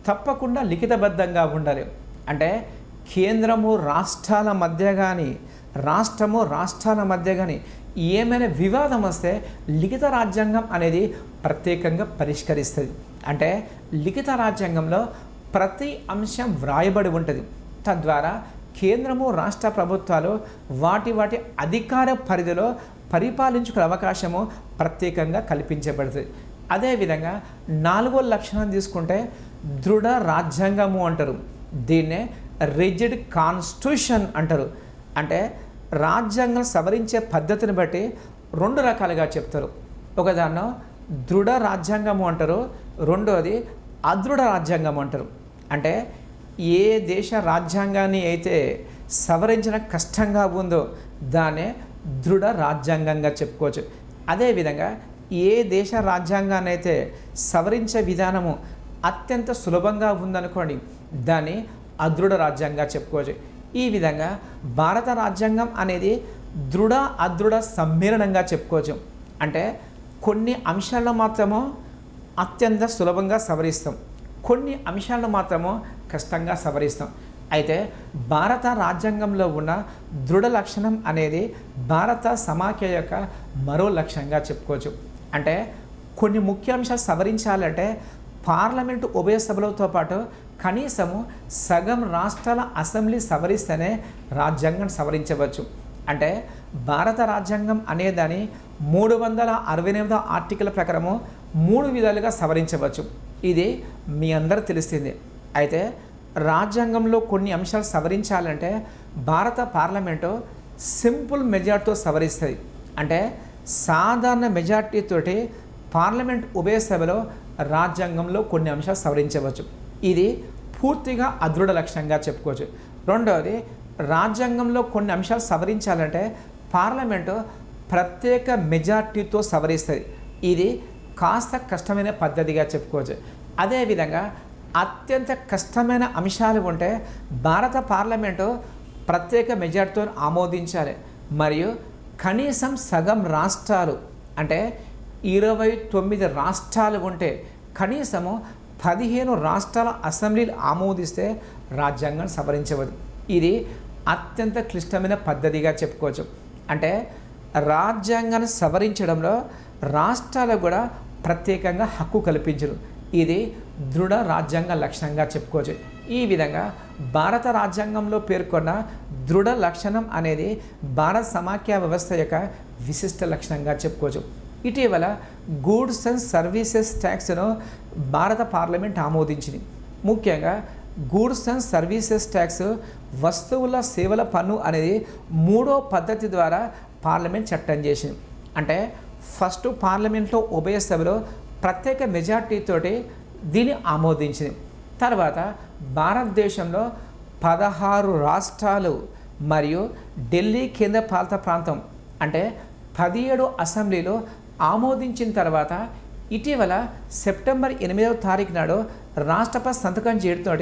తప్పకుండా లిఖితబద్ధంగా ఉండాలి. అంటే కేంద్రము రాష్ట్రాల మధ్య కానీ రాష్ట్రము రాష్ట్రాల మధ్య కానీ ఏమైనా వివాదం వస్తే లిఖిత రాజ్యాంగం అనేది ప్రత్యేకంగా పరిష్కరిస్తుంది. అంటే లిఖిత రాజ్యాంగంలో ప్రతి అంశం వ్రాయబడి ఉంటుంది. తద్వారా కేంద్రము రాష్ట్ర ప్రభుత్వాలు వాటి అధికార పరిధిలో పరిపాలించుకునే అవకాశము ప్రత్యేకంగా కల్పించబడుతుంది. అదేవిధంగా 4వ లక్షణం తీసుకుంటే దృఢ రాజ్యాంగము అంటారు. దీన్నే రిజిడ్ కాన్స్టిట్యూషన్ అంటారు. అంటే రాజ్యాంగం సవరించే పద్ధతిని బట్టి 2 రకాలుగా చెప్తారు. ఒకదాన్ని దృఢ రాజ్యాంగము అంటారు, రెండోది అదృఢ రాజ్యాంగం అంటారు. అంటే ఏ దేశ రాజ్యాంగాన్ని అయితే సవరించిన కష్టంగా ఉందో దాన్నే దృఢ రాజ్యాంగంగా చెప్పుకోవచ్చు. అదేవిధంగా ఏ దేశ రాజ్యాంగాన్ని అయితే సవరించే విధానము అత్యంత సులభంగా ఉందనుకోండి, దాన్ని అదృఢ రాజ్యాంగంగా చెప్పుకోవచ్చు. ఈ విధంగా భారత రాజ్యాంగం అనేది దృఢ అదృఢ సమ్మేళనంగా చెప్పుకోవచ్చు. అంటే కొన్ని అంశాలను మాత్రము అత్యంత సులభంగా సవరిస్తాం, కొన్ని అంశాలను మాత్రము కష్టంగా సవరిస్తాం. అయితే భారత రాజ్యాంగంలో ఉన్న దృఢ లక్షణం అనేది భారత సమాఖ్య యొక్క మరో లక్ష్యంగా చెప్పుకోవచ్చు. అంటే కొన్ని ముఖ్యాంశాలు సవరించాలంటే పార్లమెంటు ఉభయ సభలతో పాటు కనీసము సగం రాష్ట్రాల అసెంబ్లీ సవరిస్తేనే రాజ్యాంగం సవరించవచ్చు. అంటే భారత రాజ్యాంగం అనేదాన్ని 368వ ఆర్టికల్ ప్రకారము 3 విధాలుగా సవరించవచ్చు. ఇది మీ అందరూ తెలిసిందే. అయితే రాజ్యాంగంలో కొన్ని అంశాలు సవరించాలంటే భారత పార్లమెంటు సింపుల్ మెజార్టీతో సవరిస్తుంది. అంటే సాధారణ మెజార్టీతోటి పార్లమెంట్ ఉభయ సభలో రాజ్యాంగంలో కొన్ని అంశాలు సవరించవచ్చు. ఇది పూర్తిగా అదృఢ లక్ష్యంగా చెప్పుకోవచ్చు. రెండవది రాజ్యాంగంలో కొన్ని అంశాలు సవరించాలంటే పార్లమెంటు ప్రత్యేక మెజార్టీతో సవరిస్తుంది. ఇది కాస్త కష్టమైన పద్ధతిగా చెప్పుకోవచ్చు. అదేవిధంగా అత్యంత కష్టమైన అంశాలు ఉంటే భారత పార్లమెంటు ప్రత్యేక మెజార్టీతో ఆమోదించాలి మరియు కనీసం సగం రాష్ట్రాలు అంటే 29 రాష్ట్రాలు ఉంటే కనీసము 15 రాష్ట్రాల అసెంబ్లీలు ఆమోదిస్తే రాజ్యాంగం సవరించవద్దు. ఇది అత్యంత క్లిష్టమైన పద్ధతిగా చెప్పుకోవచ్చు. అంటే రాజ్యాంగాన్ని సవరించడంలో రాష్ట్రాలకు కూడా ప్రత్యేకంగా హక్కు కల్పించరు. ఇది దృఢ రాజ్యాంగ లక్షణంగా చెప్పుకోవచ్చు. ఈ విధంగా భారత రాజ్యాంగంలో పేర్కొన్న దృఢ లక్షణం అనేది భారత సమాఖ్య వ్యవస్థ యొక్క విశిష్ట లక్షణంగా చెప్పుకోవచ్చు. ఇటీవల గూడ్స్ అండ్ సర్వీసెస్ ట్యాక్స్ను భారత పార్లమెంట్ ఆమోదించింది. ముఖ్యంగా గూడ్స్ అండ్ సర్వీసెస్ ట్యాక్స్ వస్తువుల సేవల పన్ను అనేది 3వ పద్ధతి ద్వారా పార్లమెంట్ చట్టం చేసింది. అంటే ఫస్ట్ పార్లమెంట్లో ఉభయ సభలో ప్రత్యేక మెజార్టీతోటి దీన్ని ఆమోదించింది. తర్వాత భారతదేశంలో 16 రాష్ట్రాలు మరియు ఢిల్లీ కేంద్రపాలిత ప్రాంతం అంటే 17 అసెంబ్లీలో ఆమోదించిన తర్వాత ఇటీవల సెప్టెంబర్ 8వ తారీఖు నాడు రాష్ట్రపతి సంతకం చేయడంతో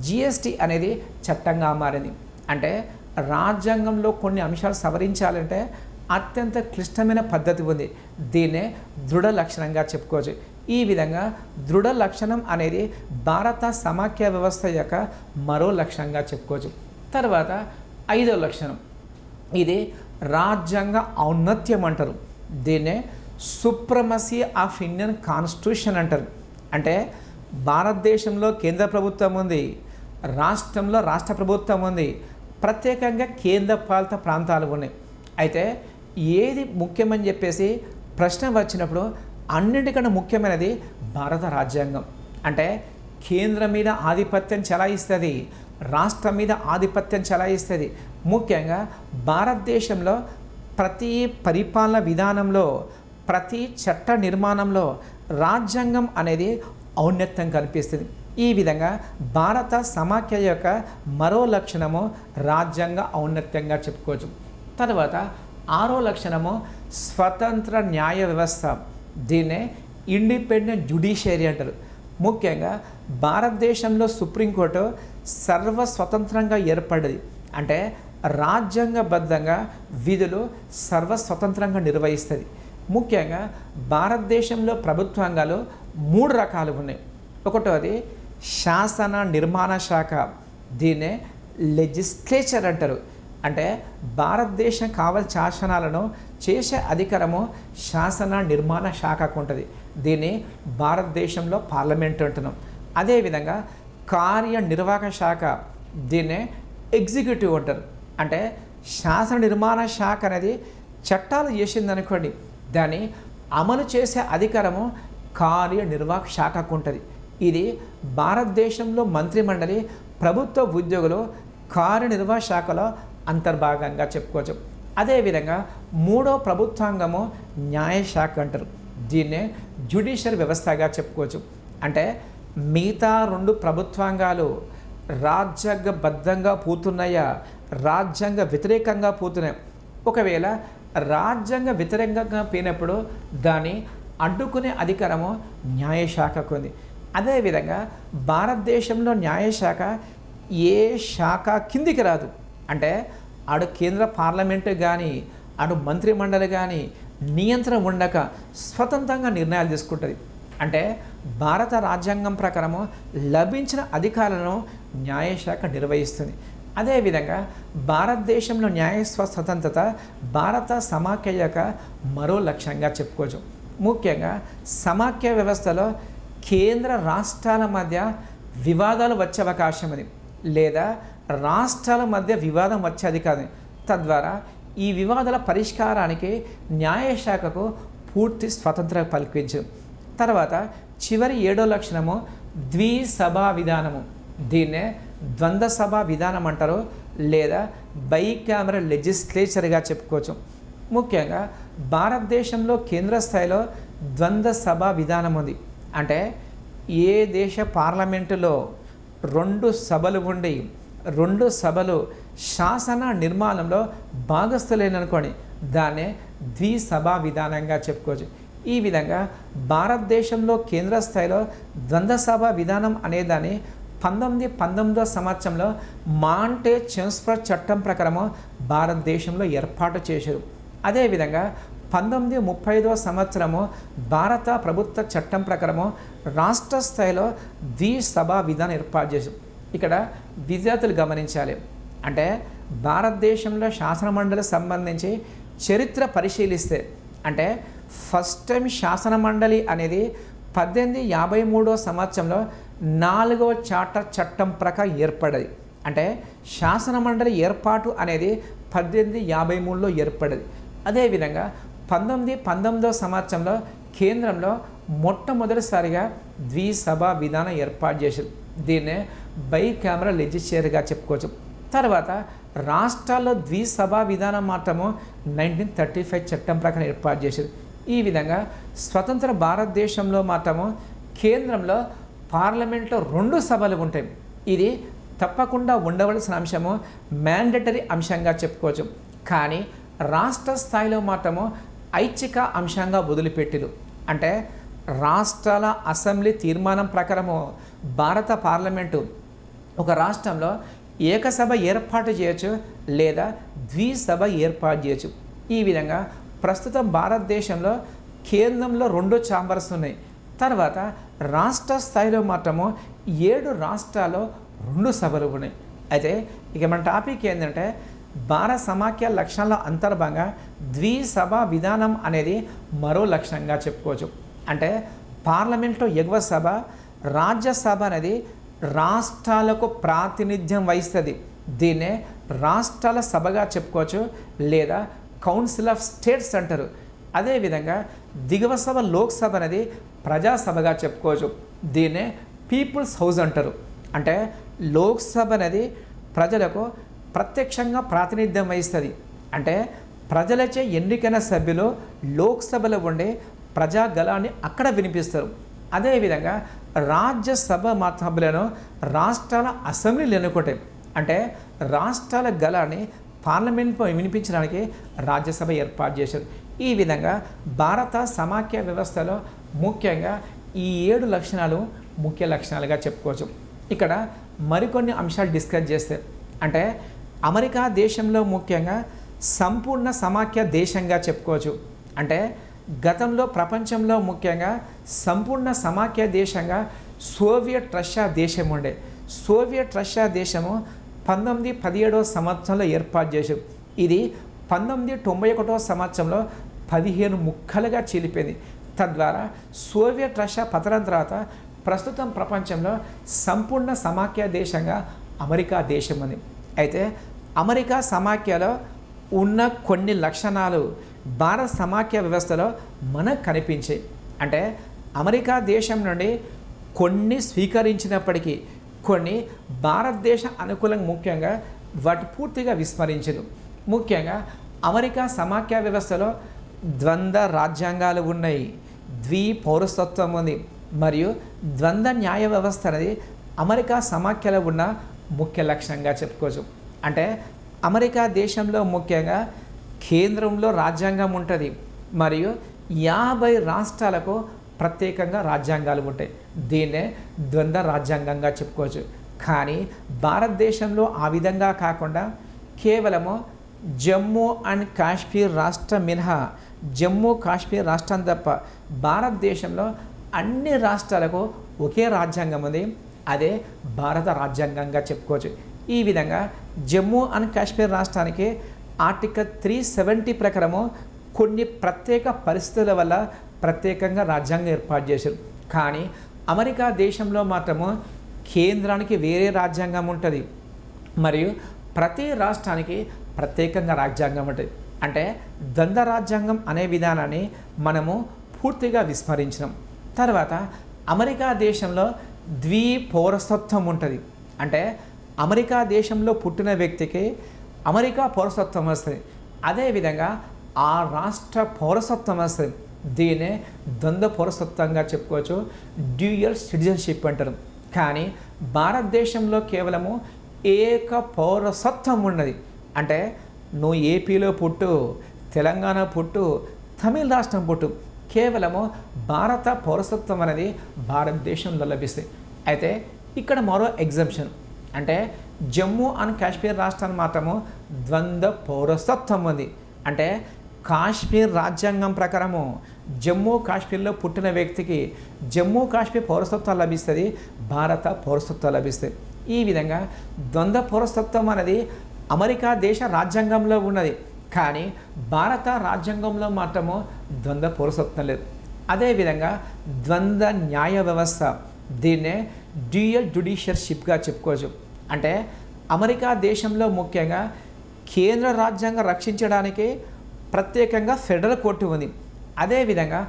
జిఎస్టీ అనేది చట్టంగా మారింది. అంటే రాజ్యాంగంలో కొన్ని అంశాలు సవరించాలంటే అత్యంత క్లిష్టమైన పద్ధతి ఉంది. దీన్నే దృఢ లక్షణంగా చెప్పుకోవచ్చు. ఈ విధంగా దృఢ లక్షణం అనేది భారత సమాఖ్య వ్యవస్థ యొక్క మరో లక్షణంగా చెప్పుకోవచ్చు. తర్వాత 5వ లక్షణం, ఇది రాజ్యాంగ ఔన్నత్యం అంటారు. దీన్నే సుప్రమసీ ఆఫ్ ఇండియన్ కాన్స్టిట్యూషన్ అంటారు. అంటే భారతదేశంలో కేంద్ర ప్రభుత్వం ఉంది, రాష్ట్రంలో రాష్ట్ర ప్రభుత్వం ఉంది, ప్రత్యేకంగా కేంద్ర పాలిత ప్రాంతాలు ఉన్నాయి. అయితే ఏది ముఖ్యమని చెప్పేసి ప్రశ్న వచ్చినప్పుడు అన్నిటికన్నా ముఖ్యమైనది భారత రాజ్యాంగం. అంటే కేంద్రం మీద ఆధిపత్యం చెలాయిస్తుంది, రాష్ట్రం మీద ఆధిపత్యం చెలాయిస్తుంది. ముఖ్యంగా భారతదేశంలో ప్రతి పరిపాలన విధానంలో, ప్రతి చట్ట నిర్మాణంలో రాజ్యాంగం అనేది ఔన్నత్యం కనిపిస్తుంది. ఈ విధంగా భారత సమాఖ్య యొక్క మరో లక్షణము రాజ్యాంగ ఔన్నత్యంగా చెప్పుకోవచ్చు. తర్వాత 6వ లక్షణము స్వతంత్ర న్యాయ వ్యవస్థ. దీన్నే ఇండిపెండెంట్ జ్యుడిషియరీ అంటారు. ముఖ్యంగా భారతదేశంలో సుప్రీంకోర్టు సర్వస్వతంత్రంగా ఏర్పడ్డది. అంటే రాజ్యాంగబద్ధంగా విధులు సర్వస్వతంత్రంగా నిర్వహిస్తుంది. ముఖ్యంగా భారతదేశంలో ప్రభుత్వాంగాలు 3 రకాలు ఉన్నాయి. ఒకటోది శాసన నిర్మాణ శాఖ, దీన్నే లెజిస్లేచర్ అంటారు. అంటే భారతదేశం కావాల్సిన శాసనాలను చేసే అధికారము శాసన నిర్మాణ శాఖకు ఉంటుంది. దీన్ని భారతదేశంలో పార్లమెంట్ అంటున్నాం. అదేవిధంగా కార్యనిర్వాహక శాఖ, దీన్నే ఎగ్జిక్యూటివ్ అంటారు. అంటే శాసన నిర్మాణ శాఖ అనేది చట్టాలు చేసిందనుకోండి, దాన్ని అమలు చేసే అధికారము కార్యనిర్వాహక శాఖకు ఉంటుంది. ఇది భారతదేశంలో మంత్రిమండలి ప్రభుత్వ ఉద్యోగులు కార్యనిర్వాహక శాఖలో అంతర్భాగంగా చెప్పుకోవచ్చు. అదేవిధంగా 3వ ప్రభుత్వాంగము న్యాయశాఖ అంటారు. దీన్నే జ్యుడిషియల్ వ్యవస్థగా చెప్పుకోవచ్చు. అంటే మిగతా 2 ప్రభుత్వాంగాలు రాజ్యాంగబద్ధంగా పోతున్నాయా, రాజ్యాంగ వ్యతిరేకంగా పోతున్నాయి. ఒకవేళ రాజ్యాంగ వ్యతిరేకంగా పోయినప్పుడు దాన్ని అడ్డుకునే అధికారము న్యాయశాఖకు ఉంది. అదేవిధంగా భారతదేశంలో న్యాయశాఖ ఏ శాఖ కిందికి రాదు. అంటే అటు కేంద్ర పార్లమెంటు కానీ, అటు మంత్రిమండలి కానీ నియంత్రణ ఉండక స్వతంత్రంగా నిర్ణయాలు తీసుకుంటుంది. అంటే భారత రాజ్యాంగం ప్రకారము లభించిన అధికారాలను న్యాయశాఖ నిర్వహిస్తుంది. అదేవిధంగా భారతదేశంలో న్యాయ స్వతంత్రత భారత సమాఖ్య యొక్క మరో లక్ష్యంగా చెప్పుకోవచ్చు. ముఖ్యంగా సమాఖ్య వ్యవస్థలో కేంద్ర రాష్ట్రాల మధ్య వివాదాలు వచ్చే అవకాశం ఉంది, లేదా రాష్ట్రాల మధ్య వివాదం వచ్చేది కాదు. తద్వారా ఈ వివాదాల పరిష్కారానికి న్యాయశాఖకు పూర్తి స్వతంత్రం కల్పించు. తర్వాత చివరి 7వ లక్షణము ద్విసభా విధానము. దీన్నే ద్వంద్వ సభా విధానం అంటారు, లేదా బైకామరల్ లెజిస్లేచర్గా చెప్పుకోవచ్చు. ముఖ్యంగా భారతదేశంలో కేంద్ర స్థాయిలో ద్వంద్వ సభా విధానం ఉంది. అంటే ఏ దేశ పార్లమెంటులో 2 సభలు ఉండి 2 సభలు శాసన నిర్మాణంలో భాగస్థులేననుకోండి, దాన్నే ద్విసభా విధానంగా చెప్పుకోవచ్చు. ఈ విధంగా భారతదేశంలో కేంద్ర స్థాయిలో ద్వంద్వ సభా విధానం అనేదాన్ని 1919వ సంవత్సరంలో మాంటేచెమ్స్ఫర్డ్ చట్టం ప్రకారము భారతదేశంలో ఏర్పాటు చేశారు. అదేవిధంగా 1935 సంవత్సరము భారత ప్రభుత్వ చట్టం ప్రకారము రాష్ట్ర స్థాయిలో ద్విసభా విధానం ఏర్పాటు చేశారు. ఇక్కడ విద్యార్థులు గమనించాలి, అంటే భారతదేశంలో శాసనమండలి సంబంధించి చరిత్ర పరిశీలిస్తే అంటే ఫస్ట్ టైం శాసనమండలి అనేది 1853 సంవత్సరంలో 4వ చార్టర్ చట్టం ప్రకారం ఏర్పడ్డది. అంటే శాసనమండలి ఏర్పాటు అనేది 1853లో ఏర్పడ్డది. అదేవిధంగా 1919 సంవత్సరంలో కేంద్రంలో మొట్టమొదటిసారిగా ద్విసభా విధానం ఏర్పాటు చేశారు. దీన్నే బైకామరల్ లెజిస్లేచర్గా చెప్పుకోవచ్చు. తర్వాత రాష్ట్రాల్లో ద్విసభా విధానం మాత్రము 1935 చట్టం ప్రకారం ఏర్పాటు చేశారు. ఈ విధంగా స్వతంత్ర భారతదేశంలో మాత్రము కేంద్రంలో పార్లమెంట్లో 2 సభలు ఉంటాయి. ఇది తప్పకుండా ఉండవలసిన అంశము, మ్యాండేటరీ అంశంగా చెప్పుకోవచ్చు. కానీ రాష్ట్ర స్థాయిలో మాత్రము ఐచ్ఛిక అంశంగా వదిలిపెట్టిరు. అంటే రాష్ట్రాల అసెంబ్లీ తీర్మానం ప్రకారము భారత పార్లమెంటు ఒక రాష్ట్రంలో ఏకసభ ఏర్పాటు చేయొచ్చు లేదా ద్విసభ ఏర్పాటు చేయొచ్చు. ఈ విధంగా ప్రస్తుతం భారతదేశంలో కేంద్రంలో 2 ఛాంబర్స్ ఉన్నాయి. తర్వాత రాష్ట్ర స్థాయిలో మాత్రము 7 రాష్ట్రాల్లో 2 సభలు ఉన్నాయి. అయితే ఇక మన టాపిక్ ఏంటంటే భారత సమాఖ్య లక్షణాల అంతర్భాగంగా ద్విసభా విధానం అనేది మరో లక్షణంగా చెప్పుకోవచ్చు. అంటే పార్లమెంట్లో ఎగువ సభ, రాజ్యసభ అనేది రాష్ట్రాలకు ప్రాతినిధ్యం వహిస్తుంది. దీన్నే రాష్ట్రాల సభగా చెప్పుకోవచ్చు లేదా కౌన్సిల్ ఆఫ్ స్టేట్స్ అంటారు. అదేవిధంగా దిగువ సభ లోక్సభ అనేది ప్రజాసభగా చెప్పుకోవచ్చు. దీన్నే పీపుల్స్ హౌస్ అంటారు. అంటే లోక్సభ అనేది ప్రజలకు ప్రత్యక్షంగా ప్రాతినిధ్యం వహిస్తుంది. అంటే ప్రజలచే ఎన్నికైన సభ్యులు లోక్సభలో ఉండే ప్రజాగళాన్ని అక్కడ వినిపిస్తారు. అదేవిధంగా రాజ్యసభ సభలను రాష్ట్రాల అసెంబ్లీలు ఎన్నుకుంటాయి. అంటే రాష్ట్రాల గళాన్ని పార్లమెంట్లో వినిపించడానికి రాజ్యసభ ఏర్పాటు చేశారు. ఈ విధంగా భారత సమాఖ్య వ్యవస్థలో ముఖ్యంగా ఈ 7 లక్షణాలు ముఖ్య లక్షణాలుగా చెప్పుకోవచ్చు. ఇక్కడ మరికొన్ని అంశాలు డిస్కస్ చేస్తే అంటే అమెరికా దేశంలో ముఖ్యంగా సంపూర్ణ సమాఖ్య దేశంగా చెప్పుకోవచ్చు. అంటే గతంలో ప్రపంచంలో ముఖ్యంగా సంపూర్ణ సమాఖ్య దేశంగా సోవియట్ రష్యా దేశం ఉండే. సోవియట్ రష్యా దేశము 1917 సంవత్సరంలో ఏర్పాటు చేశారు. ఇది 1991 సంవత్సరంలో 15 ముక్కలుగా చీలిపోయింది. తద్వారా సోవియట్ రష్యా పతనం తర్వాత ప్రస్తుతం ప్రపంచంలో సంపూర్ణ సమాఖ్య దేశంగా అమెరికా దేశం ఉంది. అయితే అమెరికా సమాఖ్యలో ఉన్న కొన్ని లక్షణాలు భారత సమాఖ్య వ్యవస్థలో మనకు కనిపించాయి. అంటే అమెరికా దేశం నుండి కొన్ని స్వీకరించినప్పటికీ కొన్ని భారతదేశ అనుకూలంగా ముఖ్యంగా వాటి పూర్తిగా విస్మరించదు. ముఖ్యంగా అమెరికా సమాఖ్య వ్యవస్థలో ద్వంద్వ రాజ్యాంగాలు ఉన్నాయి, ద్విపౌరసత్వం ఉంది మరియు ద్వంద్వ న్యాయ వ్యవస్థ అనేది అమెరికా సమాఖ్యలో ఉన్న ముఖ్య లక్షణంగా చెప్పుకోవచ్చు. అంటే అమెరికా దేశంలో ముఖ్యంగా కేంద్రంలో రాజ్యాంగం ఉంటుంది మరియు 50 రాష్ట్రాలకు ప్రత్యేకంగా రాజ్యాంగాలు ఉంటాయి. దీన్నే ద్వంద్వ రాజ్యాంగంగా చెప్పుకోవచ్చు. కానీ భారతదేశంలో ఆ విధంగా కాకుండా కేవలము జమ్మూ అండ్ కాశ్మీర్ రాష్ట్రం మినహా జమ్మూ కాశ్మీర్ రాష్ట్రం తప్ప భారతదేశంలో అన్ని రాష్ట్రాలకు ఒకే రాజ్యాంగం ఉంది. అదే భారత రాజ్యాంగంగా చెప్పుకోవచ్చు. ఈ విధంగా జమ్మూ అండ్ కాశ్మీర్ రాష్ట్రానికి ఆర్టికల్ 370 ప్రకారము కొన్ని ప్రత్యేక పరిస్థితుల వల్ల ప్రత్యేకంగా రాజ్యాంగం ఏర్పాటు చేశారు. కానీ అమెరికా దేశంలో మాత్రము కేంద్రానికి వేరే రాజ్యాంగం ఉంటుంది మరియు ప్రతి రాష్ట్రానికి ప్రత్యేకంగా రాజ్యాంగం ఉంటుంది. అంటే ద్వంద్వ రాజ్యాంగం అనే విధానాన్ని మనము పూర్తిగా విస్మరించినాం. తర్వాత అమెరికా దేశంలో ద్విపౌరసత్వం ఉంటుంది. అంటే అమెరికా దేశంలో పుట్టిన వ్యక్తికి అమెరికా పౌరసత్వం వస్తుంది, అదేవిధంగా ఆ రాష్ట్ర పౌరసత్వం వస్తుంది. దీన్నే ద్వంద్వ పౌరసత్వంగా చెప్పుకోవచ్చు, డ్యూయల్ సిటిజన్షిప్ అంటారు. కానీ భారతదేశంలో కేవలము ఏక పౌరసత్వం ఉన్నది. అంటే నువ్వు ఏపీలో పుట్టు, తెలంగాణ పుట్టు, తమిళ రాష్ట్రం పుట్టు, కేవలము భారత పౌరసత్వం అనేది భారతదేశంలో లభిస్తుంది. అయితే ఇక్కడ మరో ఎగ్జంప్షన్, అంటే జమ్మూ అండ్ కాశ్మీర్ రాష్ట్రాన్ని మాత్రము ద్వంద్వ పౌరసత్వం ఉంది. అంటే కాశ్మీర్ రాజ్యాంగం ప్రకారము జమ్మూ కాశ్మీర్లో పుట్టిన వ్యక్తికి జమ్మూ కాశ్మీర్ పౌరసత్వం లభిస్తుంది, భారత పౌరసత్వం లభిస్తుంది. ఈ విధంగా ద్వంద్వ పౌరసత్వం అనేది అమెరికా దేశ రాజ్యాంగంలో ఉన్నది, కానీ భారత రాజ్యాంగంలో మాత్రము ద్వంద్వ పౌరసత్వం లేదు. అదేవిధంగా ద్వంద్వ న్యాయ వ్యవస్థ, దీన్నే డ్యూయల్ జ్యుడిషియర్షిప్గా చెప్పుకోవచ్చు. అంటే అమెరికా దేశంలో ముఖ్యంగా కేంద్ర రాజ్యాంగం రక్షించడానికి ప్రత్యేకంగా ఫెడరల్ కోర్టు ఉంది. అదేవిధంగా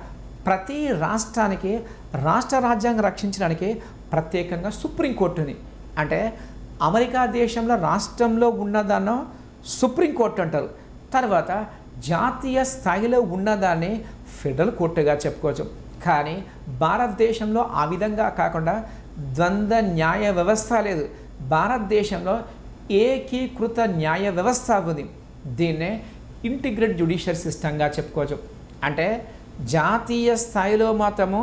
ప్రతి రాష్ట్రానికి రాష్ట్ర రాజ్యాంగం రక్షించడానికి ప్రత్యేకంగా సుప్రీంకోర్టు ఉంది. అంటే అమెరికా దేశంలో రాష్ట్రంలో ఉన్నదాన్ని సుప్రీంకోర్టు అంటారు. తర్వాత జాతీయ స్థాయిలో ఉన్నదాన్ని ఫెడరల్ కోర్టుగా చెప్పుకోవచ్చు. కానీ భారతదేశంలో ఆ విధంగా కాకుండా ద్వంద్వ న్యాయ వ్యవస్థ లేదు. భారతదేశంలో ఏకీకృత న్యాయ వ్యవస్థ ఉంది. దీన్నే ఇంటిగ్రేటెడ్ జ్యుడిషియల్ సిస్టంగా చెప్పుకోవచ్చు. అంటే జాతీయ స్థాయిలో మాత్రము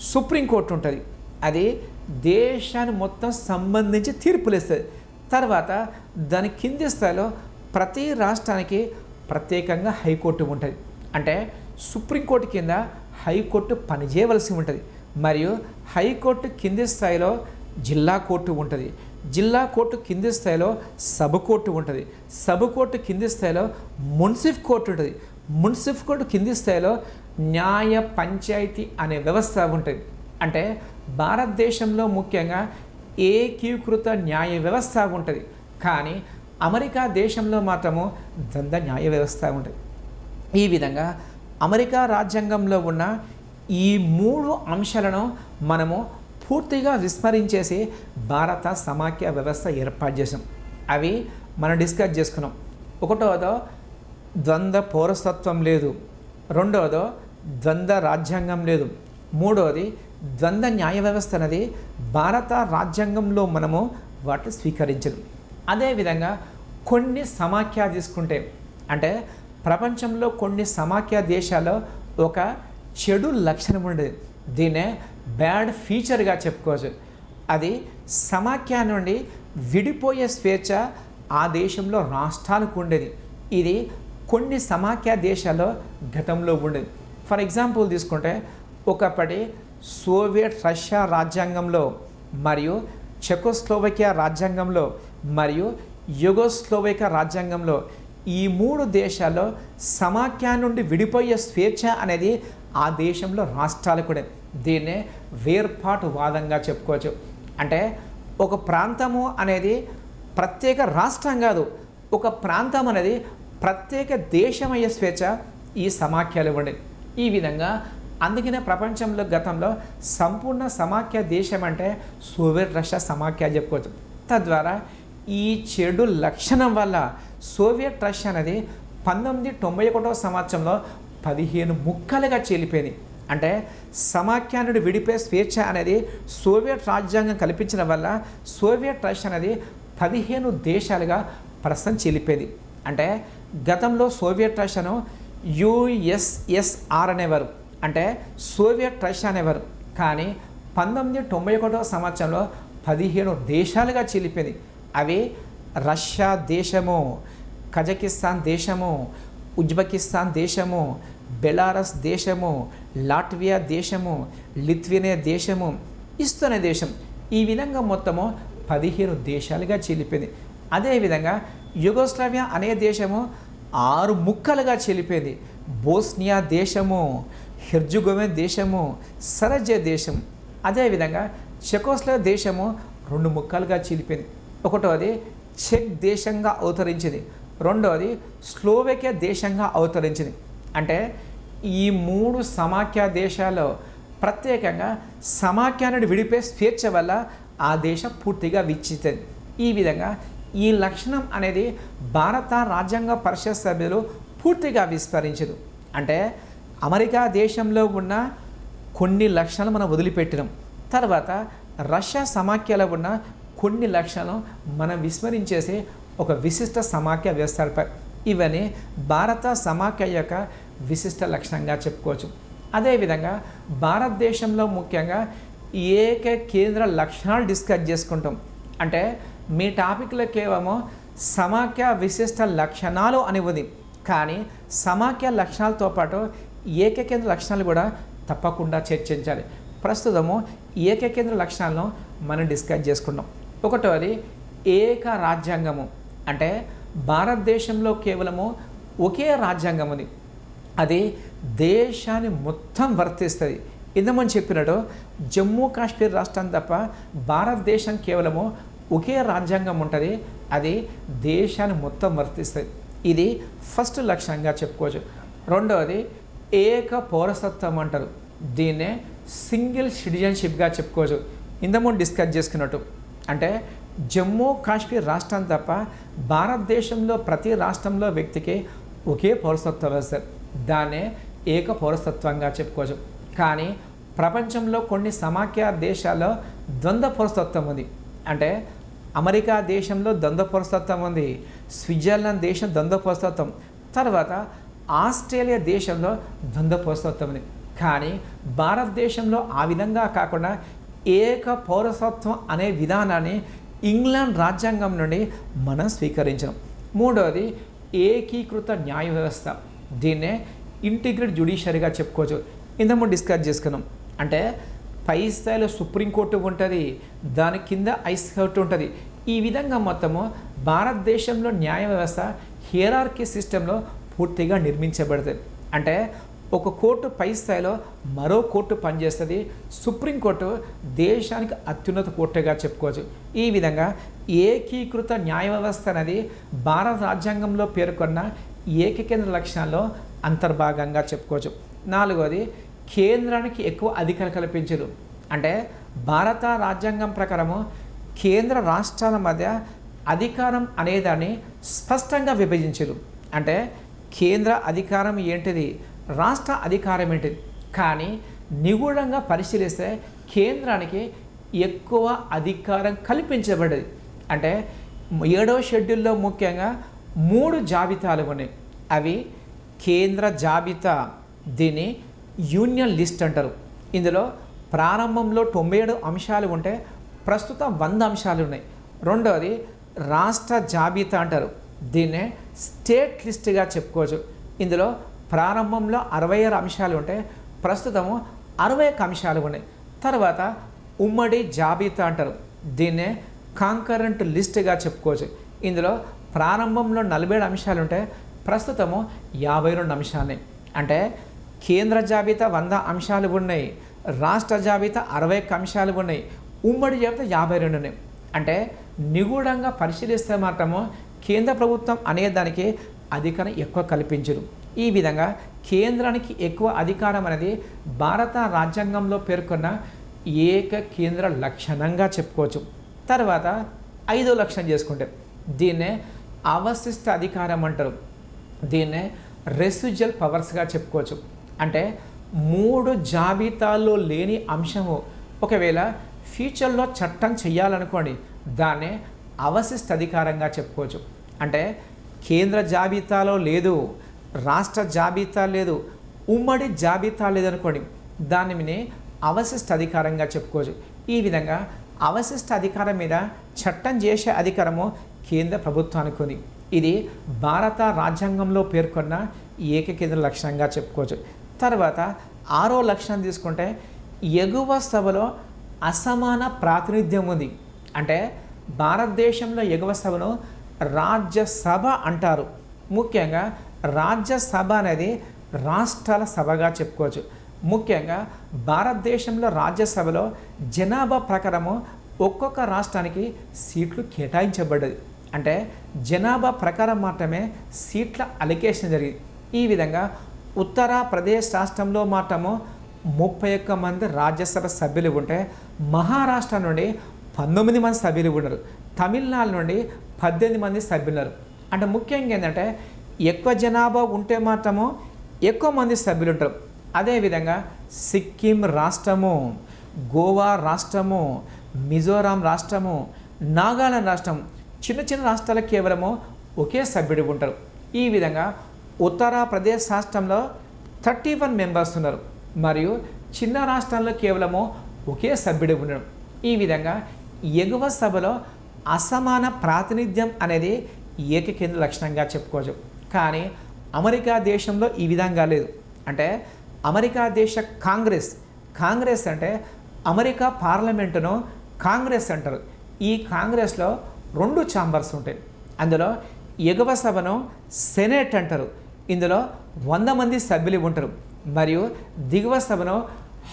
సుప్రీంకోర్టు ఉంటుంది, అది దేశాన్ని మొత్తం సంబంధించి తీర్పులు ఇస్తుంది. తర్వాత దాని కింది స్థాయిలో ప్రతి రాష్ట్రానికి ప్రత్యేకంగా హైకోర్టు ఉంటుంది. అంటే సుప్రీంకోర్టు కింద హైకోర్టు పనిచేయవలసి ఉంటుంది. మరియు హైకోర్టు కింది స్థాయిలో జిల్లా కోర్టు ఉంటుంది, జిల్లా కోర్టు కింది స్థాయిలో సబ్ కోర్టు ఉంటుంది, సబ్ కోర్టు కింది స్థాయిలో మున్సిఫ్ కోర్టు ఉంటుంది, మున్సిఫ్ కోర్టు కింది స్థాయిలో న్యాయ పంచాయతీ అనే వ్యవస్థ ఉంటుంది. అంటే భారతదేశంలో ముఖ్యంగా ఏకీకృత న్యాయ వ్యవస్థ ఉంటుంది, కానీ అమెరికా దేశంలో మాత్రము ద్వంద్వ న్యాయ వ్యవస్థ ఉంటుంది. ఈ విధంగా అమెరికా రాజ్యాంగంలో ఉన్న ఈ 3 అంశాలను మనము పూర్తిగా విస్మరించేసి భారత సమాఖ్య వ్యవస్థ ఏర్పాటు చేసాం. అవి మనం డిస్కస్ చేసుకున్నాం. ఒకటోదో ద్వంద్వ పౌరసత్వం లేదు, రెండోదో ద్వంద్వ రాజ్యాంగం లేదు, మూడోది ద్వంద్వ న్యాయ వ్యవస్థ అనేది భారత రాజ్యాంగంలో మనము వాటిని స్వీకరించదు. అదేవిధంగా కొన్ని సమాఖ్య తీసుకుంటే, అంటే ప్రపంచంలో కొన్ని సమాఖ్య దేశాల్లో ఒక చెడు లక్షణం ఉండేది, దీన్నే బ్యాడ్ ఫీచర్గా చెప్పుకోవచ్చు. అది సమాఖ్య నుండి విడిపోయే స్వేచ్ఛ ఆ దేశంలో రాష్ట్రాలకు ఉండేది. ఇది కొన్ని సమాఖ్య దేశాల్లో గతంలో ఉండేది. ఫర్ ఎగ్జాంపుల్ తీసుకుంటే ఒకప్పటి సోవియట్ రష్యా రాజ్యాంగంలో మరియు చెకోస్లోవకియా రాజ్యాంగంలో మరియు యుగోస్లోవేకియా రాజ్యాంగంలో ఈ 3 దేశాల్లో సమాఖ్య నుండి విడిపోయే స్వేచ్ఛ అనేది ఆ దేశంలో రాష్ట్రాలకు కూడా. దీన్నే వేర్పాటువాదంగా చెప్పుకోవచ్చు. అంటే ఒక ప్రాంతము అనేది ప్రత్యేక రాష్ట్రం కాదు, ఒక ప్రాంతం అనేది ప్రత్యేక దేశమయ్యే స్వేచ్ఛ ఈ సమాఖ్యలు ఉండేది. ఈ విధంగా అందుకనే ప్రపంచంలో గతంలో సంపూర్ణ సమాఖ్య దేశం అంటే సోవియట్ రష్యా సమాఖ్య చెప్పుకోవచ్చు. తద్వారా ఈ చెడు లక్షణం వల్ల సోవియట్ రష్యా అనేది 1991వ సంవత్సరంలో 15 ముక్కలుగా చీలిపోయింది. అంటే సమాఖ్య నుండి విడిపోయే స్వేచ్ఛ అనేది సోవియట్ రాజ్యాంగం కల్పించడం వల్ల సోవియట్ రష్యా అనేది 15 దేశాలుగా ప్రస్తుతం చీలిపోయింది. అంటే గతంలో సోవియట్ రష్యాను యుఎస్ఎస్ఆర్ అనేవారు, అంటే సోవియట్ రష్యా అనేవారు. కానీ 1991వ సంవత్సరంలో 15 దేశాలుగా చీలిపోయింది. అవి రష్యా దేశము, కజకిస్తాన్ దేశము, ఉజ్బెకిస్తాన్ దేశము, బెలారస్ దేశము, లాట్వియా దేశము, లిథువేనియా దేశము, ఇస్తోనియా దేశం. ఈ విధంగా మొత్తము 15 దేశాలుగా చీలిపోయింది. అదేవిధంగా యుగోస్లావియా అనే దేశము 6 ముక్కలుగా చీలిపోయింది. బోస్నియా దేశము, హెర్జగోవినా దేశము, సరజే దేశం. అదేవిధంగా చెకోస్లోవేకియా దేశము 2 ముక్కలుగా చీలిపోయింది. ఒకటోది చెక్ దేశంగా అవతరించింది, రెండోది స్లోవేకియా దేశంగా అవతరించింది. అంటే ఈ 3 సమాఖ్య దేశాల్లో ప్రత్యేకంగా సమాఖ్య నుండి విడిపోయే స్వేచ్ఛ వల్ల ఆ దేశం పూర్తిగా విచ్ఛిన్నమైంది. ఈ విధంగా ఈ లక్షణం అనేది భారత రాజ్యాంగ పరిషత్ సభ్యులు పూర్తిగా విస్మరించదు. అంటే అమెరికా దేశంలో ఉన్న కొన్ని లక్షణాలు మనం వదిలిపెట్టినాం, తర్వాత రష్యా సమాఖ్యలో ఉన్న కొన్ని లక్షణాలు మనం విస్మరించేసి ఒక విశిష్ట సమాఖ్య వ్యవస్థపై, ఇవన్నీ భారత సమాఖ్య యొక్క విశిష్ట లక్షణంగా చెప్పుకోవచ్చు. అదేవిధంగా భారతదేశంలో ముఖ్యంగా ఏక కేంద్ర లక్షణాలు డిస్కస్ చేసుకుంటాం. అంటే మీ టాపిక్లో కేవలం సమాఖ్య విశిష్ట లక్షణాలు అని ఉంది, కానీ సమాఖ్య లక్షణాలతో పాటు ఏకకేంద్ర లక్షణాలు కూడా తప్పకుండా చర్చించాలి. ప్రస్తుతము ఏకకేంద్ర లక్షణాలను మనం డిస్కస్ చేసుకున్నాం. ఒకటోది ఏక రాజ్యాంగము, అంటే భారతదేశంలో కేవలము ఒకే రాజ్యాంగం ఉంది, అది దేశాన్ని మొత్తం వర్తిస్తుంది. ఇంతకుముందు చెప్పినట్టు జమ్మూ కాశ్మీర్ రాష్ట్రం తప్ప భారతదేశం కేవలము ఒకే రాజ్యాంగం ఉంటుంది, అది దేశాన్ని మొత్తం వర్తిస్తుంది. ఇది ఫస్ట్ లక్ష్యంగా చెప్పుకోవచ్చు. రెండవది ఏక పౌరసత్వం అంటారు, దీన్నే సింగిల్ సిటిజన్షిప్గా చెప్పుకోవచ్చు. ఇంతకుముందు డిస్కస్ చేసుకున్నట్టు అంటే జమ్మూ కాశ్మీర్ రాష్ట్రం తప్ప భారతదేశంలో ప్రతి రాష్ట్రంలో వ్యక్తికి ఒకే పౌరసత్వం వస్తుంది, దాన్నే ఏక పౌరసత్వంగా చెప్పుకోవచ్చు. కానీ ప్రపంచంలో కొన్ని సమాఖ్య దేశాల్లో ద్వంద్వ పౌరసత్వం ఉంది, అంటే అమెరికా దేశంలో ద్వంద్వ పౌరసత్వం ఉంది, స్విట్జర్లాండ్ దేశం ద్వంద్వ పౌరసత్వం, తర్వాత ఆస్ట్రేలియా దేశంలో ద్వంద్వ పౌరసత్వం ఉంది. కానీ భారతదేశంలో ఆ విధంగా కాకుండా ఏక పౌరసత్వం అనే విధానాన్ని ఇంగ్లాండ్ రాజ్యాంగం నుండి మనం స్వీకరించాం. మూడవది ఏకీకృత న్యాయ వ్యవస్థ, దీన్నే ఇంటిగ్రేటెడ్ జ్యుడిషియరీగా చెప్పుకోవచ్చు. ఇంతకుముందు డిస్కస్ చేసుకున్నాం. అంటే పై స్థాయిలో సుప్రీంకోర్టు ఉంటుంది, దాని కింద హైకోర్టు ఉంటుంది. ఈ విధంగా మొత్తము భారతదేశంలో న్యాయ వ్యవస్థ హియరార్కీ సిస్టంలో పూర్తిగా నిర్మించబడుతుంది. అంటే ఒక కోర్టు పై స్థాయిలో మరో కోర్టు పనిచేస్తుంది, సుప్రీంకోర్టు దేశానికి అత్యున్నత కోర్టుగా చెప్పుకోవచ్చు. ఈ విధంగా ఏకీకృత న్యాయ వ్యవస్థ అనేది భారత రాజ్యాంగంలో పేర్కొన్న ఏకకేంద్ర లక్షణాల్లో అంతర్భాగంగా చెప్పుకోవచ్చు. నాలుగవది కేంద్రానికి ఎక్కువ అధికారం కల్పించదు, అంటే భారత రాజ్యాంగం ప్రకారము కేంద్ర రాష్ట్రాల మధ్య అధికారం అనేదాన్ని స్పష్టంగా విభజించరు. అంటే కేంద్ర అధికారం ఏంటిది, రాష్ట్ర అధికారం ఏంటిది, కానీ నిగూఢంగా పరిశీలిస్తే కేంద్రానికి ఎక్కువ అధికారం కల్పించబడ్డది. అంటే 7వ షెడ్యూల్లో ముఖ్యంగా 3 జాబితాలు ఉన్నాయి, అవి కేంద్ర జాబితా, దీన్ని యూనియన్ లిస్ట్ అంటారు. ఇందులో ప్రారంభంలో 97 అంశాలు ఉంటే ప్రస్తుతం 100 అంశాలు ఉన్నాయి. రెండవది రాష్ట్ర జాబితా అంటారు, దీన్నే స్టేట్ లిస్ట్గా చెప్పుకోవచ్చు. ఇందులో ప్రారంభంలో 66 అంశాలు ఉంటే ప్రస్తుతము 61 అంశాలు ఉన్నాయి. తర్వాత ఉమ్మడి జాబితా అంటారు, దీన్నే కాంకరెంట్ లిస్ట్గా చెప్పుకోవచ్చు. ఇందులో ప్రారంభంలో 47 అంశాలు ఉంటే ప్రస్తుతము 52 అంశాలు. అంటే కేంద్ర జాబితా 100 అంశాలు ఉన్నాయి, రాష్ట్ర జాబితా 61 అంశాలు ఉన్నాయి, ఉమ్మడి జాబితా 52 ఉన్నాయి. అంటే నిగూఢంగా పరిశీలిస్తే మాత్రము కేంద్ర ప్రభుత్వం అనేదానికి అధికారం ఎక్కువ కల్పించరు. ఈ విధంగా కేంద్రానికి ఎక్కువ అధికారం అనేది భారత రాజ్యాంగంలో పేర్కొన్న ఏక కేంద్ర లక్షణంగా చెప్పుకోవచ్చు. తర్వాత 5వ లక్షణం చేసుకుంటే దీన్నే అవశిష్ట అధికారం అంటారు, దీన్నే రెసిడ్యువల్ పవర్స్గా చెప్పుకోవచ్చు. అంటే 3 జాబితాల్లో లేని అంశము ఒకవేళ ఫ్యూచర్లో చట్టం చేయాలనుకోండి, దాన్నే అవశిష్ట అధికారంగా చెప్పుకోవచ్చు. అంటే కేంద్ర జాబితాలో లేదు, రాష్ట్ర జాబితా లేదు, ఉమ్మడి జాబితా లేదనుకోండి, దానిని అవశిష్ట అధికారంగా చెప్పుకోవచ్చు. ఈ విధంగా అవశిష్ట అధికారం మీద చట్టం చేసే అధికారము కేంద్ర ప్రభుత్వానికి ఉంది. ఇది భారత రాజ్యాంగంలో పేర్కొన్న ఏకకేంద్ర లక్షణంగా చెప్పుకోవచ్చు. తర్వాత 6వ లక్షణం తీసుకుంటే ఎగువ సభలో అసమాన ప్రాతినిధ్యం ఉంది. అంటే భారతదేశంలో ఎగువ సభను రాజ్యసభ అంటారు. ముఖ్యంగా రాజ్యసభ అనేది రాష్ట్రాల సభగా చెప్పుకోవచ్చు. ముఖ్యంగా భారతదేశంలో రాజ్యసభలో జనాభా ప్రకారము ఒక్కొక్క రాష్ట్రానికి సీట్లు కేటాయించబడ్డది. అంటే జనాభా ప్రకారం మాత్రమే సీట్ల అలొకేషన్ జరిగింది. ఈ విధంగా ఉత్తరప్రదేశ్ రాష్ట్రంలో మాత్రము 31 మంది రాజ్యసభ సభ్యులు ఉంటే మహారాష్ట్ర నుండి 19 మంది సభ్యులు ఉన్నారు, తమిళనాడు నుండి 18 మంది సభ్యులు ఉన్నారు. అంటే ముఖ్యంగా ఏంటంటే ఎక్కువ జనాభా ఉంటే మాత్రము ఎక్కువ మంది సభ్యులు ఉంటారు. అదేవిధంగా సిక్కిం రాష్ట్రము, గోవా రాష్ట్రము, మిజోరాం రాష్ట్రము, నాగాలాండ్ రాష్ట్రం, చిన్న చిన్న రాష్ట్రాలకు కేవలము ఒకే సభ్యుడు ఉంటారు. ఈ విధంగా ఉత్తరప్రదేశ్ రాష్ట్రంలో 31 మెంబర్స్ ఉన్నారు, మరియు చిన్న రాష్ట్రాల్లో కేవలము ఒకే సభ్యుడు ఉండడం. ఈ విధంగా ఎగువ సభలో అసమాన ప్రాతినిధ్యం అనేది ఏకకేంద్ర లక్షణంగా చెప్పుకోవచ్చు. కానీ అమెరికా దేశంలో ఈ విధంగా లేదు. అంటే అమెరికా దేశ కాంగ్రెస్ అంటే అమెరికా పార్లమెంటును కాంగ్రెస్ అంటారు. ఈ కాంగ్రెస్లో 2 ఛాంబర్స్ ఉంటాయి. అందులో ఎగువ సభను సెనేట్ అంటారు. ఇందులో 100 మంది సభ్యులు ఉంటారు. మరియు దిగువ సభను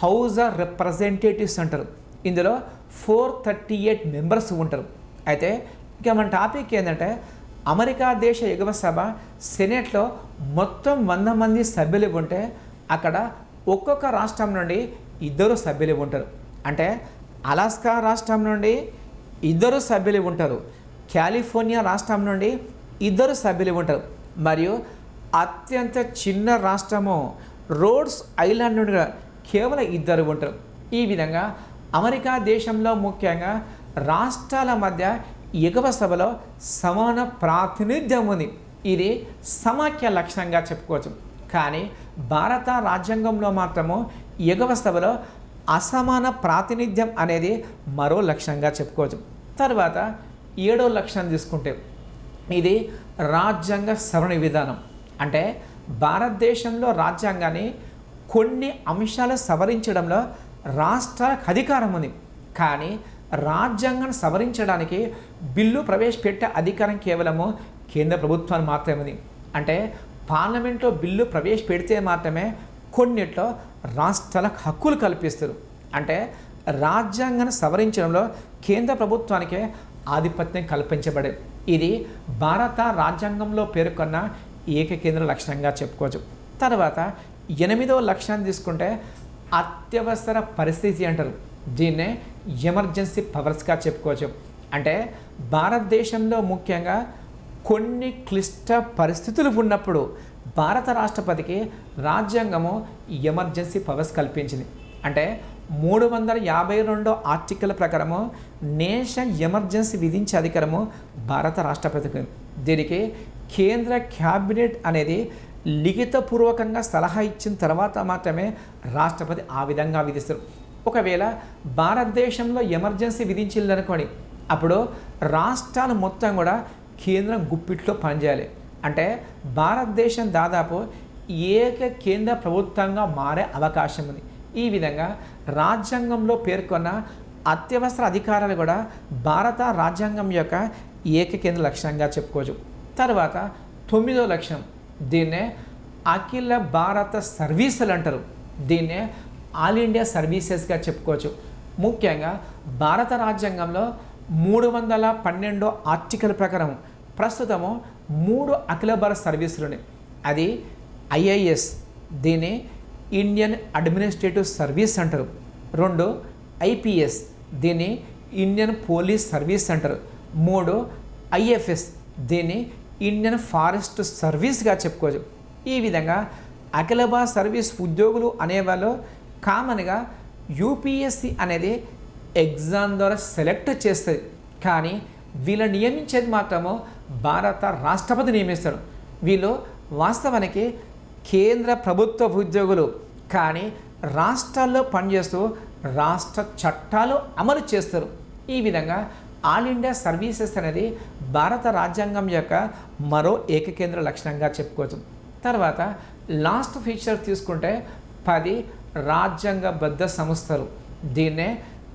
హౌస్ ఆఫ్ రిప్రజెంటేటివ్స్ అంటారు. ఇందులో 438 మెంబర్స్ ఉంటారు. అయితే ఇక మన టాపిక్ ఏంటంటే అమెరికా దేశ ఎగువ సభ సెనేట్లో మొత్తం 100 మంది సభ్యులు ఉంటే అక్కడ ఒక్కొక్క రాష్ట్రం నుండి 2 సభ్యులు ఉంటారు. అంటే అలాస్కా రాష్ట్రం నుండి 2 సభ్యులు ఉంటారు. కాలిఫోర్నియా రాష్ట్రం నుండి 2 సభ్యులు ఉంటారు. మరియు అత్యంత చిన్న రాష్ట్రము రోడ్స్ ఐలాండ్ నుండి కేవలం 2 ఉంటారు. ఈ విధంగా అమెరికా దేశంలో ముఖ్యంగా రాష్ట్రాల మధ్య ఎగువ సభలో సమాన ప్రాతినిధ్యం ఉంది. ఇది సమాఖ్య లక్షణంగా చెప్పుకోవచ్చు. కానీ భారత రాజ్యాంగంలో మాత్రము ఎగువ సభలో అసమాన ప్రాతినిధ్యం అనేది మరో లక్షణంగా చెప్పుకోవచ్చు. తర్వాత 7వ లక్షణం తీసుకుంటే ఇది రాజ్యాంగ సవరణ విధానం. అంటే భారతదేశంలో రాజ్యాంగాన్ని కొన్ని అంశాలు సవరించడంలో రాష్ట్రాలకు అధికారం ఉంది. కానీ రాజ్యాంగాన్ని సవరించడానికి బిల్లు ప్రవేశపెట్టే అధికారం కేవలము కేంద్ర ప్రభుత్వానికి మాత్రమే ఉంది. అంటే పార్లమెంట్లో బిల్లు ప్రవేశపెడితే మాత్రమే కొన్నిట్లో రాష్ట్రాలకు హక్కులు కల్పిస్తారు. అంటే రాజ్యాంగాన్ని సవరించడంలో కేంద్ర ప్రభుత్వానికే ఆధిపత్యం కల్పించబడేది. ఇది భారత రాజ్యాంగంలో పేర్కొన్న ఏకకేంద్ర లక్షణంగా చెప్పుకోవచ్చు. తర్వాత 8వ లక్షణాన్ని తీసుకుంటే అత్యవసర పరిస్థితి అంటారు. దీన్నే ఎమర్జెన్సీ పవర్స్గా చెప్పుకోవచ్చు. అంటే భారతదేశంలో ముఖ్యంగా కొన్ని క్లిష్ట పరిస్థితులు ఉన్నప్పుడు భారత రాష్ట్రపతికి రాజ్యాంగము ఎమర్జెన్సీ పవర్స్ కల్పించింది. అంటే 352 ఆర్టికల్ ప్రకారము నేషనల్ ఎమర్జెన్సీ విధించే అధికారము భారత రాష్ట్రపతికి. దీనికి కేంద్ర క్యాబినెట్ అనేది లిఖితపూర్వకంగా సలహా ఇచ్చిన తర్వాత మాత్రమే రాష్ట్రపతి ఆ విధంగా విధిస్తారు. ఒకవేళ భారతదేశంలో ఎమర్జెన్సీ విధించిందనుకోండి, అప్పుడు రాష్ట్రాలు మొత్తం కూడా కేంద్రం గుప్పిట్లో పనిచేయాలి. అంటే భారతదేశం దాదాపు ఏక కేంద్ర ప్రభుత్వంగా మారే అవకాశం ఉంది. ఈ విధంగా రాజ్యాంగంలో పేర్కొన్న అత్యవసర అధికారాలు కూడా భారత రాజ్యాంగం యొక్క ఏకకేంద్ర లక్షణంగా చెప్పుకోవచ్చు. తర్వాత 9వ లక్షణం, దీన్నే అఖిల భారత సర్వీసులు అంటారు. దీన్నే ఆల్ ఇండియా సర్వీసెస్గా చెప్పుకోవచ్చు. ముఖ్యంగా భారత రాజ్యాంగంలో 312 ఆర్టికల్ ప్రకారం ప్రస్తుతము 3 అఖిల భారత సర్వీసులు ఉన్నాయి. అది ఐఏఎస్, దీన్ని ఇండియన్ అడ్మినిస్ట్రేటివ్ సర్వీస్ అంటారు. 2 ఐపీఎస్, దీన్ని ఇండియన్ పోలీస్ సర్వీస్ అంటారు. 3 ఐఎఫ్ఎస్, దీన్ని ఇండియన్ ఫారెస్ట్ సర్వీస్గా చెప్పుకోవచ్చు. ఈ విధంగా అఖిల భారత సర్వీస్ ఉద్యోగులు అనేవాళ్ళు కామన్గా యూపీఎస్సి అనేది ఎగ్జామ్ ద్వారా సెలెక్ట్ చేస్తుంది. కానీ వీళ్ళు నియమించేది మాత్రము భారత రాష్ట్రపతి నియమిస్తాడు. వీళ్ళు వాస్తవానికి కేంద్ర ప్రభుత్వ ఉద్యోగులు, కానీ రాష్ట్రాల్లో పనిచేస్తూ రాష్ట్ర చట్టాలు అమలు చేస్తారు. ఈ విధంగా ఆల్ ఇండియా సర్వీసెస్ అనేది భారత రాజ్యాంగం యొక్క మరో ఏకకేంద్ర లక్షణంగా చెప్పుకోవచ్చు. తర్వాత లాస్ట్ ఫీచర్ తీసుకుంటే 10 రాజ్యాంగబద్ధ సంస్థలు, దీన్నే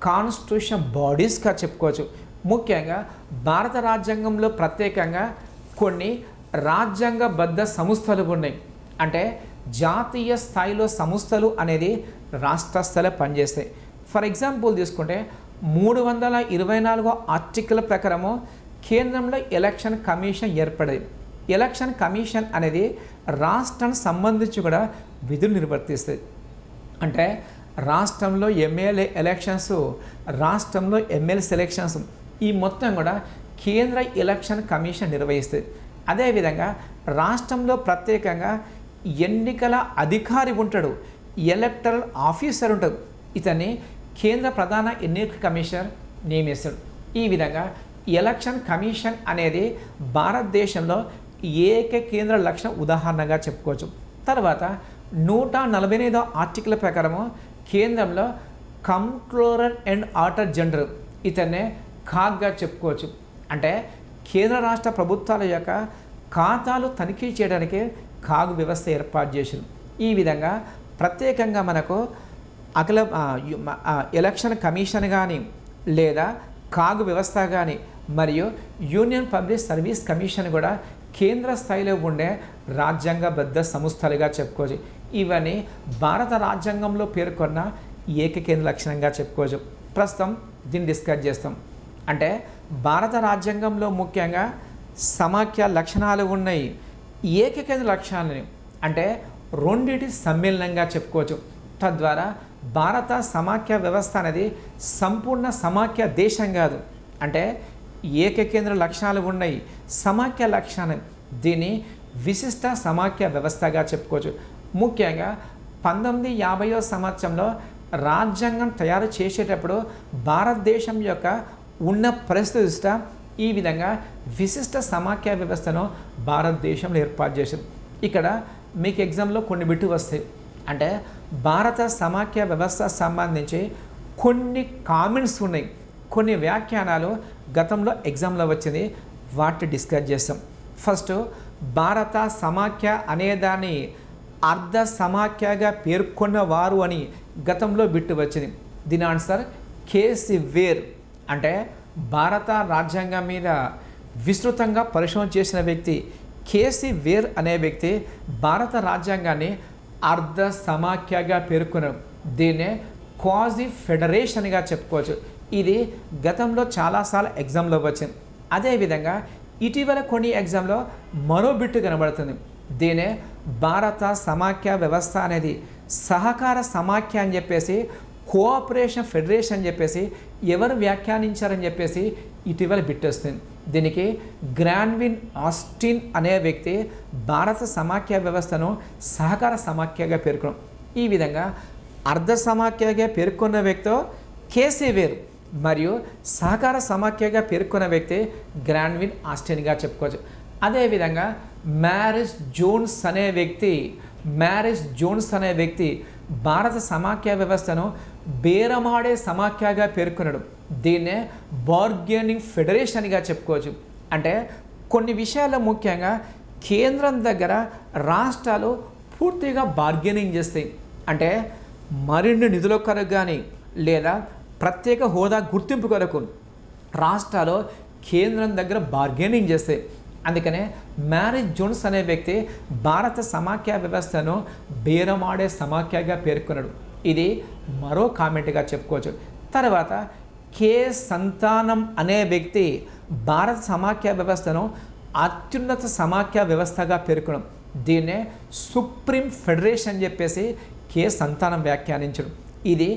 కాన్స్టిట్యూషన్ బాడీస్గా చెప్పుకోవచ్చు. ముఖ్యంగా భారత రాజ్యాంగంలో ప్రత్యేకంగా కొన్ని రాజ్యాంగబద్ధ సంస్థలు ఉన్నాయి. అంటే జాతీయ స్థాయిలో సంస్థలు అనేది రాష్ట్ర స్థాయిలో పనిచేస్తాయి. ఫర్ ఎగ్జాంపుల్ తీసుకుంటే 324 ఆర్టికల్ ప్రకారము కేంద్రంలో ఎలక్షన్ కమిషన్ ఏర్పడేది. ఎలక్షన్ కమిషన్ అనేది రాష్ట్రానికి సంబంధించి కూడా విధులు నిర్వర్తిస్తుంది. అంటే రాష్ట్రంలో ఎమ్మెల్యే ఎలక్షన్స్, రాష్ట్రంలో ఎమ్మెల్సీ ఎలక్షన్స్, ఈ మొత్తం కూడా కేంద్ర ఎలక్షన్ కమిషన్ నిర్వహిస్తుంది. అదేవిధంగా రాష్ట్రంలో ప్రత్యేకంగా ఎన్నికల అధికారి ఉంటాడు, ఎలక్టరల్ ఆఫీసర్ ఉంటాడు. ఇతన్ని కేంద్ర ప్రధాన ఎన్నికల కమిషనర్ నియమిస్తాడు. ఈ విధంగా ఎలక్షన్ కమిషన్ అనేది భారతదేశంలో ఏకకేంద్ర లక్షణ ఉదాహరణగా చెప్పుకోవచ్చు. తర్వాత 145 ఆర్టికల్ ప్రకారము కేంద్రంలో కంట్రోలర్ అండ్ ఆడిటర్ జనరల్, ఇతన్నే ఖాగ్గా చెప్పుకోవచ్చు. అంటే కేంద్ర రాష్ట్ర ప్రభుత్వాల యొక్క ఖాతాలు తనిఖీ చేయడానికి కాగు వ్యవస్థ ఏర్పాటు చేశారు. ఈ విధంగా ప్రత్యేకంగా మనకు అఖిల ఎలక్షన్ కమిషన్ కానీ లేదా కాగు వ్యవస్థ కానీ మరియు యూనియన్ పబ్లిక్ సర్వీస్ కమిషన్ కూడా కేంద్ర స్థాయిలో ఉండే రాజ్యాంగబద్ధ సంస్థలుగా చెప్పుకోవచ్చు. ఇవన్నీ భారత రాజ్యాంగంలో పేర్కొన్న ఏకకేంద్ర లక్షణంగా చెప్పుకోవచ్చు. ప్రస్తుతం దీన్ని డిస్కస్ చేస్తాం. అంటే భారత రాజ్యాంగంలో ముఖ్యంగా సమాఖ్య లక్షణాలు ఉన్నాయి. ఏకకేంద్ర లక్షణాలని అంటే రెండిటి సమ్మేళనంగా చెప్పుకోవచ్చు. తద్వారా భారత సమాఖ్య వ్యవస్థ అనేది సంపూర్ణ సమాఖ్య దేశం కాదు. అంటే ఏకకేంద్ర లక్షణాలు ఉన్నాయి, సమాఖ్య లక్షణాలు, దీన్ని విశిష్ట సమాఖ్య వ్యవస్థగా చెప్పుకోవచ్చు. ముఖ్యంగా 1950వ సంవత్సరంలో రాజ్యాంగం తయారు చేసేటప్పుడు భారతదేశం యొక్క ఉన్న పరిస్థితి దృష్ట్యా ఈ విధంగా విశిష్ట సమాఖ్య వ్యవస్థను భారతదేశంలో ఏర్పాటు చేశారు. ఇక్కడ మీకు ఎగ్జామ్లో కొన్ని బిట్టు వస్తాయి. అంటే భారత సమాఖ్య వ్యవస్థ సంబంధించి కొన్ని కామెంట్స్ ఉన్నాయి, కొన్ని వ్యాఖ్యానాలు గతంలో ఎగ్జామ్లో వచ్చింది, వాటిని డిస్కస్ చేస్తాం. ఫస్ట్, భారత సమాఖ్య అనేదాన్ని అర్ధ సమాఖ్యగా పేర్కొన్నవారు అని గతంలో బిట్టు వచ్చింది. దీని ఆన్సర్ కేసి వేర్. అంటే భారత రాజ్యాంగం మీద విస్తృతంగా పరిశోధన చేసిన వ్యక్తి కేసి వేర్ అనే వ్యక్తి భారత రాజ్యాంగాన్ని అర్ధ సమాఖ్యగా పేర్కొన్నారు. దీన్నే క్వాజీ ఫెడరేషన్గా చెప్పుకోవచ్చు. ఇది గతంలో చాలాసార్లు ఎగ్జామ్లో వచ్చింది. అదేవిధంగా ఇటీవల కొన్ని ఎగ్జామ్లో మరో బిట్టు కనబడుతుంది. దీనే భారత సమాఖ్య వ్యవస్థ అనేది సహకార సమాఖ్య అని చెప్పేసి, కోఆపరేషన్ ఫెడరేషన్ అని చెప్పేసి ఎవరు వ్యాఖ్యానించారని చెప్పేసి ఇటీవల బిట్ వస్తుంది. దీనికి గ్రాన్విన్ ఆస్టిన్ అనే వ్యక్తి భారత సమాఖ్య వ్యవస్థను సహకార సమాఖ్యగా పేర్కొన్నారు. ఈ విధంగా అర్ధ సమాఖ్యగా పేర్కొన్న వ్యక్తి కేసీ వేర్ మరియు సహకార సమాఖ్యగా పేర్కొన్న వ్యక్తి గ్రాన్విన్ ఆస్టిన్గా చెప్పుకోవచ్చు. అదేవిధంగా మ్యారిస్ జోన్స్ అనే వ్యక్తి భారత సమాఖ్య వ్యవస్థను బేరమాడే సమాఖ్యగా పేర్కొనడం. దీన్నే బార్గెనింగ్ ఫెడరేషన్గా చెప్పుకోవచ్చు. అంటే కొన్ని విషయాల్లో ముఖ్యంగా కేంద్రం దగ్గర రాష్ట్రాలు పూర్తిగా బార్గెనింగ్ చేస్తాయి. అంటే మరిన్ని నిధుల కొరకు కానీ లేదా ప్రత్యేక హోదా గుర్తింపు కొరకు రాష్ట్రాలు కేంద్రం దగ్గర బార్గెనింగ్ చేస్తాయి. అందుకనే మ్యారిస్ జోన్స్ అనే వ్యక్తి భారత సమాఖ్య వ్యవస్థను బేరమాడే సమాఖ్యగా పేర్కొన్నాడు. ఇది మరో కామెంట్గా చెప్పుకోవచ్చు. తర్వాత కే సంతానం అనే వ్యక్తి భారత సమాఖ్య వ్యవస్థను అత్యున్నత సమాఖ్య వ్యవస్థగా పేర్కొనడం. దీన్నే సుప్రీం ఫెడరేషన్ అని చెప్పేసి కే సంతానం వ్యాఖ్యానించడం. ఇది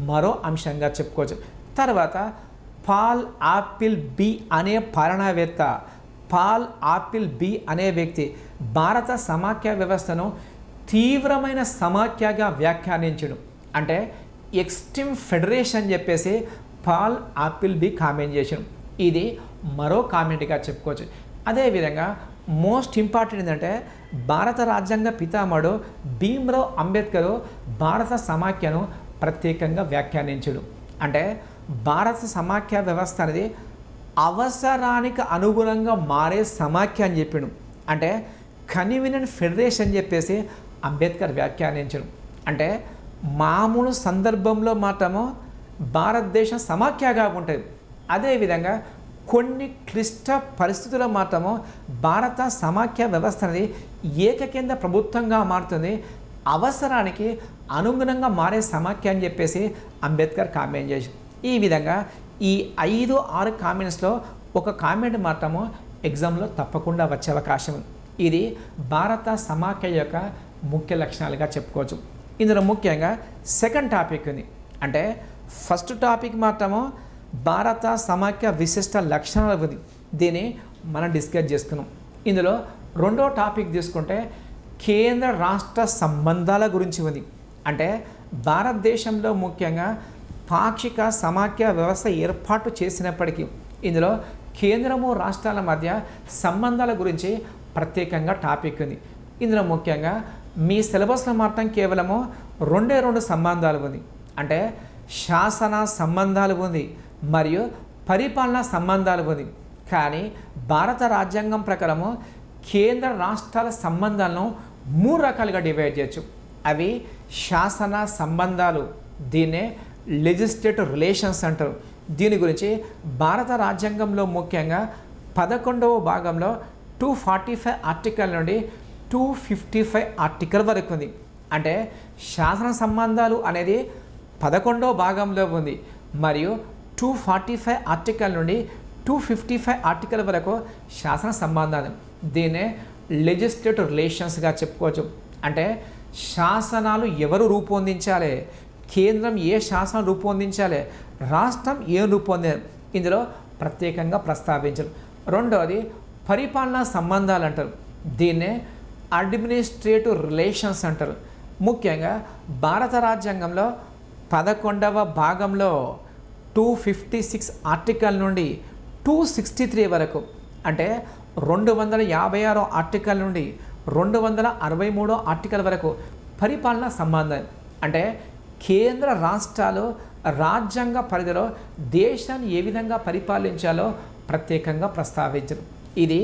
మరో అంశంగా చెప్పుకోవచ్చు. తర్వాత పాల్ ఆపిల్ బి అనే పాలనావేత్త అనే వ్యక్తి భారత సమాఖ్య వ్యవస్థను తీవ్రమైన సమాఖ్యగా వ్యాఖ్యానించడం. అంటే ఎక్స్ట్రీమ్ ఫెడరేషన్ చెప్పేసి పాల్ ఆపిల్ బి కామెంట్ చేసాడు. ఇది మరో కామెంట్గా చెప్పుకోవచ్చు. అదేవిధంగా మోస్ట్ ఇంపార్టెంట్ ఏంటంటే భారత రాజ్యాంగ పితామహుడు భీమ్రావ్ అంబేద్కర్ భారత సమాఖ్యను ప్రత్యేకంగా వ్యాఖ్యానించడు. అంటే భారత సమాఖ్య వ్యవస్థ అనేది అవసరానికి అనుగుణంగా మారే సమాఖ్య అని చెప్పాడు. అంటే కన్వీనియంట్ ఫెడరేషన్ అని చెప్పేసి అంబేద్కర్ వ్యాఖ్యానించడం. అంటే మామూలు సందర్భంలో మాత్రము భారతదేశం సమాఖ్యగా ఉంటుంది. అదేవిధంగా కొన్ని క్లిష్ట పరిస్థితుల్లో మాత్రము భారత సమాఖ్య వ్యవస్థ అనేది ఏకకేంద్ర ప్రభుత్వంగా మారుతుంది. అవసరానికి అనుగుణంగా మారే సమాఖ్య అని చెప్పేసి అంబేద్కర్ కామెంట్ చేశారు. ఈ విధంగా ఈ 5-6 కామెంట్స్లో ఒక కామెంట్ మాత్రము ఎగ్జామ్లో తప్పకుండా వచ్చే అవకాశం ఉంది. ఇది భారత సమాఖ్య యొక్క ముఖ్య లక్షణాలుగా చెప్పుకోవచ్చు. ఇందులో ముఖ్యంగా సెకండ్ టాపిక్ ఉంది. అంటే ఫస్ట్ టాపిక్ మాత్రము భారత సమాఖ్య విశిష్ట లక్షణాలు ఉంది. దీన్ని మనం డిస్కస్ చేసుకున్నాం. ఇందులో రెండో టాపిక్ తీసుకుంటే కేంద్ర రాష్ట్ర సంబంధాల గురించి ఉంది. అంటే భారతదేశంలో ముఖ్యంగా పాక్షిక సమాఖ్య వ్యవస్థ ఏర్పాటు చేసినప్పటికీ ఇందులో కేంద్రము రాష్ట్రాల మధ్య సంబంధాల గురించి ప్రత్యేకంగా టాపిక్ ఉంది. ఇందులో ముఖ్యంగా మీ సిలబస్లో మాత్రం కేవలము 2 సంబంధాలు ఉంది. అంటే శాసన సంబంధాలు ఉంది మరియు పరిపాలనా సంబంధాలు ఉంది. కానీ భారత రాజ్యాంగం ప్రకారము కేంద్ర రాష్ట్రాల సంబంధాలను మూడు రకాలుగా డివైడ్ చేయొచ్చు. అవి శాసన సంబంధాలు, దీన్నే లెజిస్లేటివ్ రిలేషన్స్ అంటారు. దీని గురించి భారత రాజ్యాంగంలో ముఖ్యంగా 11వ భాగంలో 245 ఆర్టికల్ నుండి 255 ఆర్టికల్ వరకు ఉంది. అంటే శాసన సంబంధాలు అనేది 11వ భాగంలో ఉంది మరియు 245 ఆర్టికల్ నుండి 255 ఆర్టికల్ వరకు శాసన సంబంధాలు, దీన్నే లెజిస్లేటివ్ రిలేషన్స్గా చెప్పుకోవచ్చు. అంటే శాసనాలు ఎవరు రూపొందించాలి, కేంద్రం ఏ శాసనం రూపొందించాలి, రాష్ట్రం ఏం రూపొందించాలి, ఇందులో ప్రత్యేకంగా ప్రస్తావించారు. రెండవది పరిపాలనా సంబంధాలు అంటారు. దీన్నే అడ్మినిస్ట్రేటివ్ రిలేషన్స్ అంటారు. ముఖ్యంగా భారత రాజ్యాంగంలో 11వ భాగంలో 256 ఆర్టికల్ నుండి 263 వరకు, అంటే 256 ఆర్టికల్ నుండి 263 ఆర్టికల్ వరకు పరిపాలనా సంబంధం, అంటే కేంద్ర రాష్ట్రాలు రాజ్యాంగ పరిధిలో దేశాన్ని ఏ విధంగా పరిపాలించాలో ప్రత్యేకంగా ప్రస్తావించరు. ఇది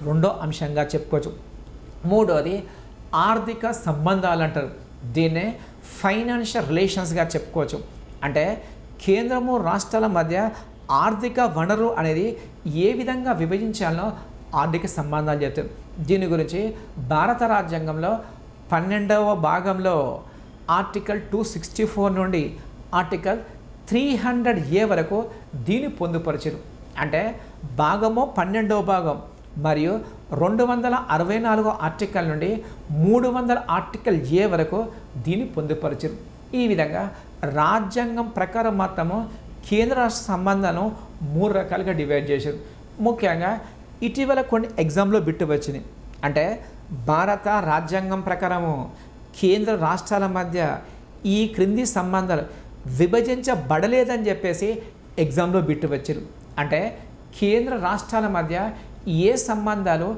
రెండో అంశంగా చెప్పుకోవచ్చు. మూడోది ఆర్థిక సంబంధాలు అంటారు. దీన్నే ఫైనాన్షియల్ రిలేషన్స్గా చెప్పుకోవచ్చు. అంటే కేంద్రము రాష్ట్రాల మధ్య ఆర్థిక వనరు అనేది ఏ విధంగా విభజించాలో ఆర్థిక సంబంధాలు చెప్తారు. దీని గురించి భారత రాజ్యాంగంలో 12వ భాగంలో ఆర్టికల్ 264 నుండి ఆర్టికల్ 300A వరకు దీన్ని పొందుపరిచారు. అంటే భాగము 12వ భాగం మరియు 264 ఆర్టికల్ నుండి 300 ఆర్టికల్ A వరకు దీన్ని పొందుపరిచారు. ఈ విధంగా రాజ్యాంగం ప్రకారం మాత్రము కేంద్ర రాష్ట్ర సంబంధాలను 3 రకాలుగా డివైడ్ చేశారు. ముఖ్యంగా ఇటీవల కొన్ని ఎగ్జామ్లో బిట్టు వచ్చింది. అంటే భారత రాజ్యాంగం ప్రకారము కేంద్ర రాష్ట్రాల మధ్య ఈ క్రింది సంబంధాలు విభజించబడలేదని చెప్పేసి ఎగ్జామ్లో బిట్టు వచ్చారు. అంటే కేంద్ర రాష్ట్రాల మధ్య ఏ సంబంధాలు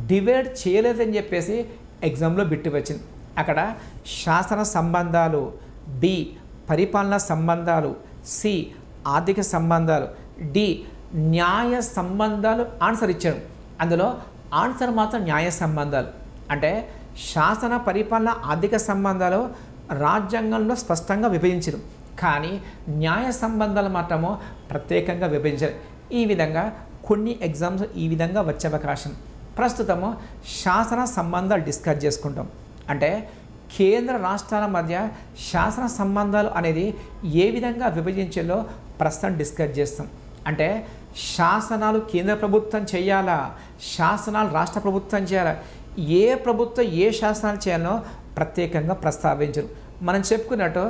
డివైడ్ చేయలేదని చెప్పేసి ఎగ్జామ్లో బిట్టు వచ్చింది. అక్కడ శాసన సంబంధాలు, బి పరిపాలనా సంబంధాలు, సి ఆర్థిక సంబంధాలు, డి న్యాయ సంబంధాలు ఆన్సర్ ఇచ్చాడు. అందులో ఆన్సర్ మాత్రం న్యాయ సంబంధాలు. అంటే శాసన పరిపాలన ఆర్థిక సంబంధాలు రాజ్యాంగంలో స్పష్టంగా విభజించరు, కానీ న్యాయ సంబంధాలు మాత్రము ప్రత్యేకంగా విభజించారు. ఈ విధంగా కొన్ని ఎగ్జామ్స్ ఈ విధంగా వచ్చే అవకాశం. ప్రస్తుతము శాసన సంబంధాలు డిస్కస్ చేసుకుంటాం. అంటే కేంద్ర రాష్ట్రాల మధ్య శాసన సంబంధాలు అనేది ఏ విధంగా విభజించాలో ప్రస్తుతం డిస్కస్ చేస్తాం. అంటే శాసనాలు కేంద్ర ప్రభుత్వం చేయాలా, శాసనాలు రాష్ట్ర ప్రభుత్వం చేయాలా, ఏ ప్రభుత్వం ఏ శాసనాలు చేయాలో ప్రత్యేకంగా ప్రస్తావించరు. మనం చెప్పుకున్నట్టు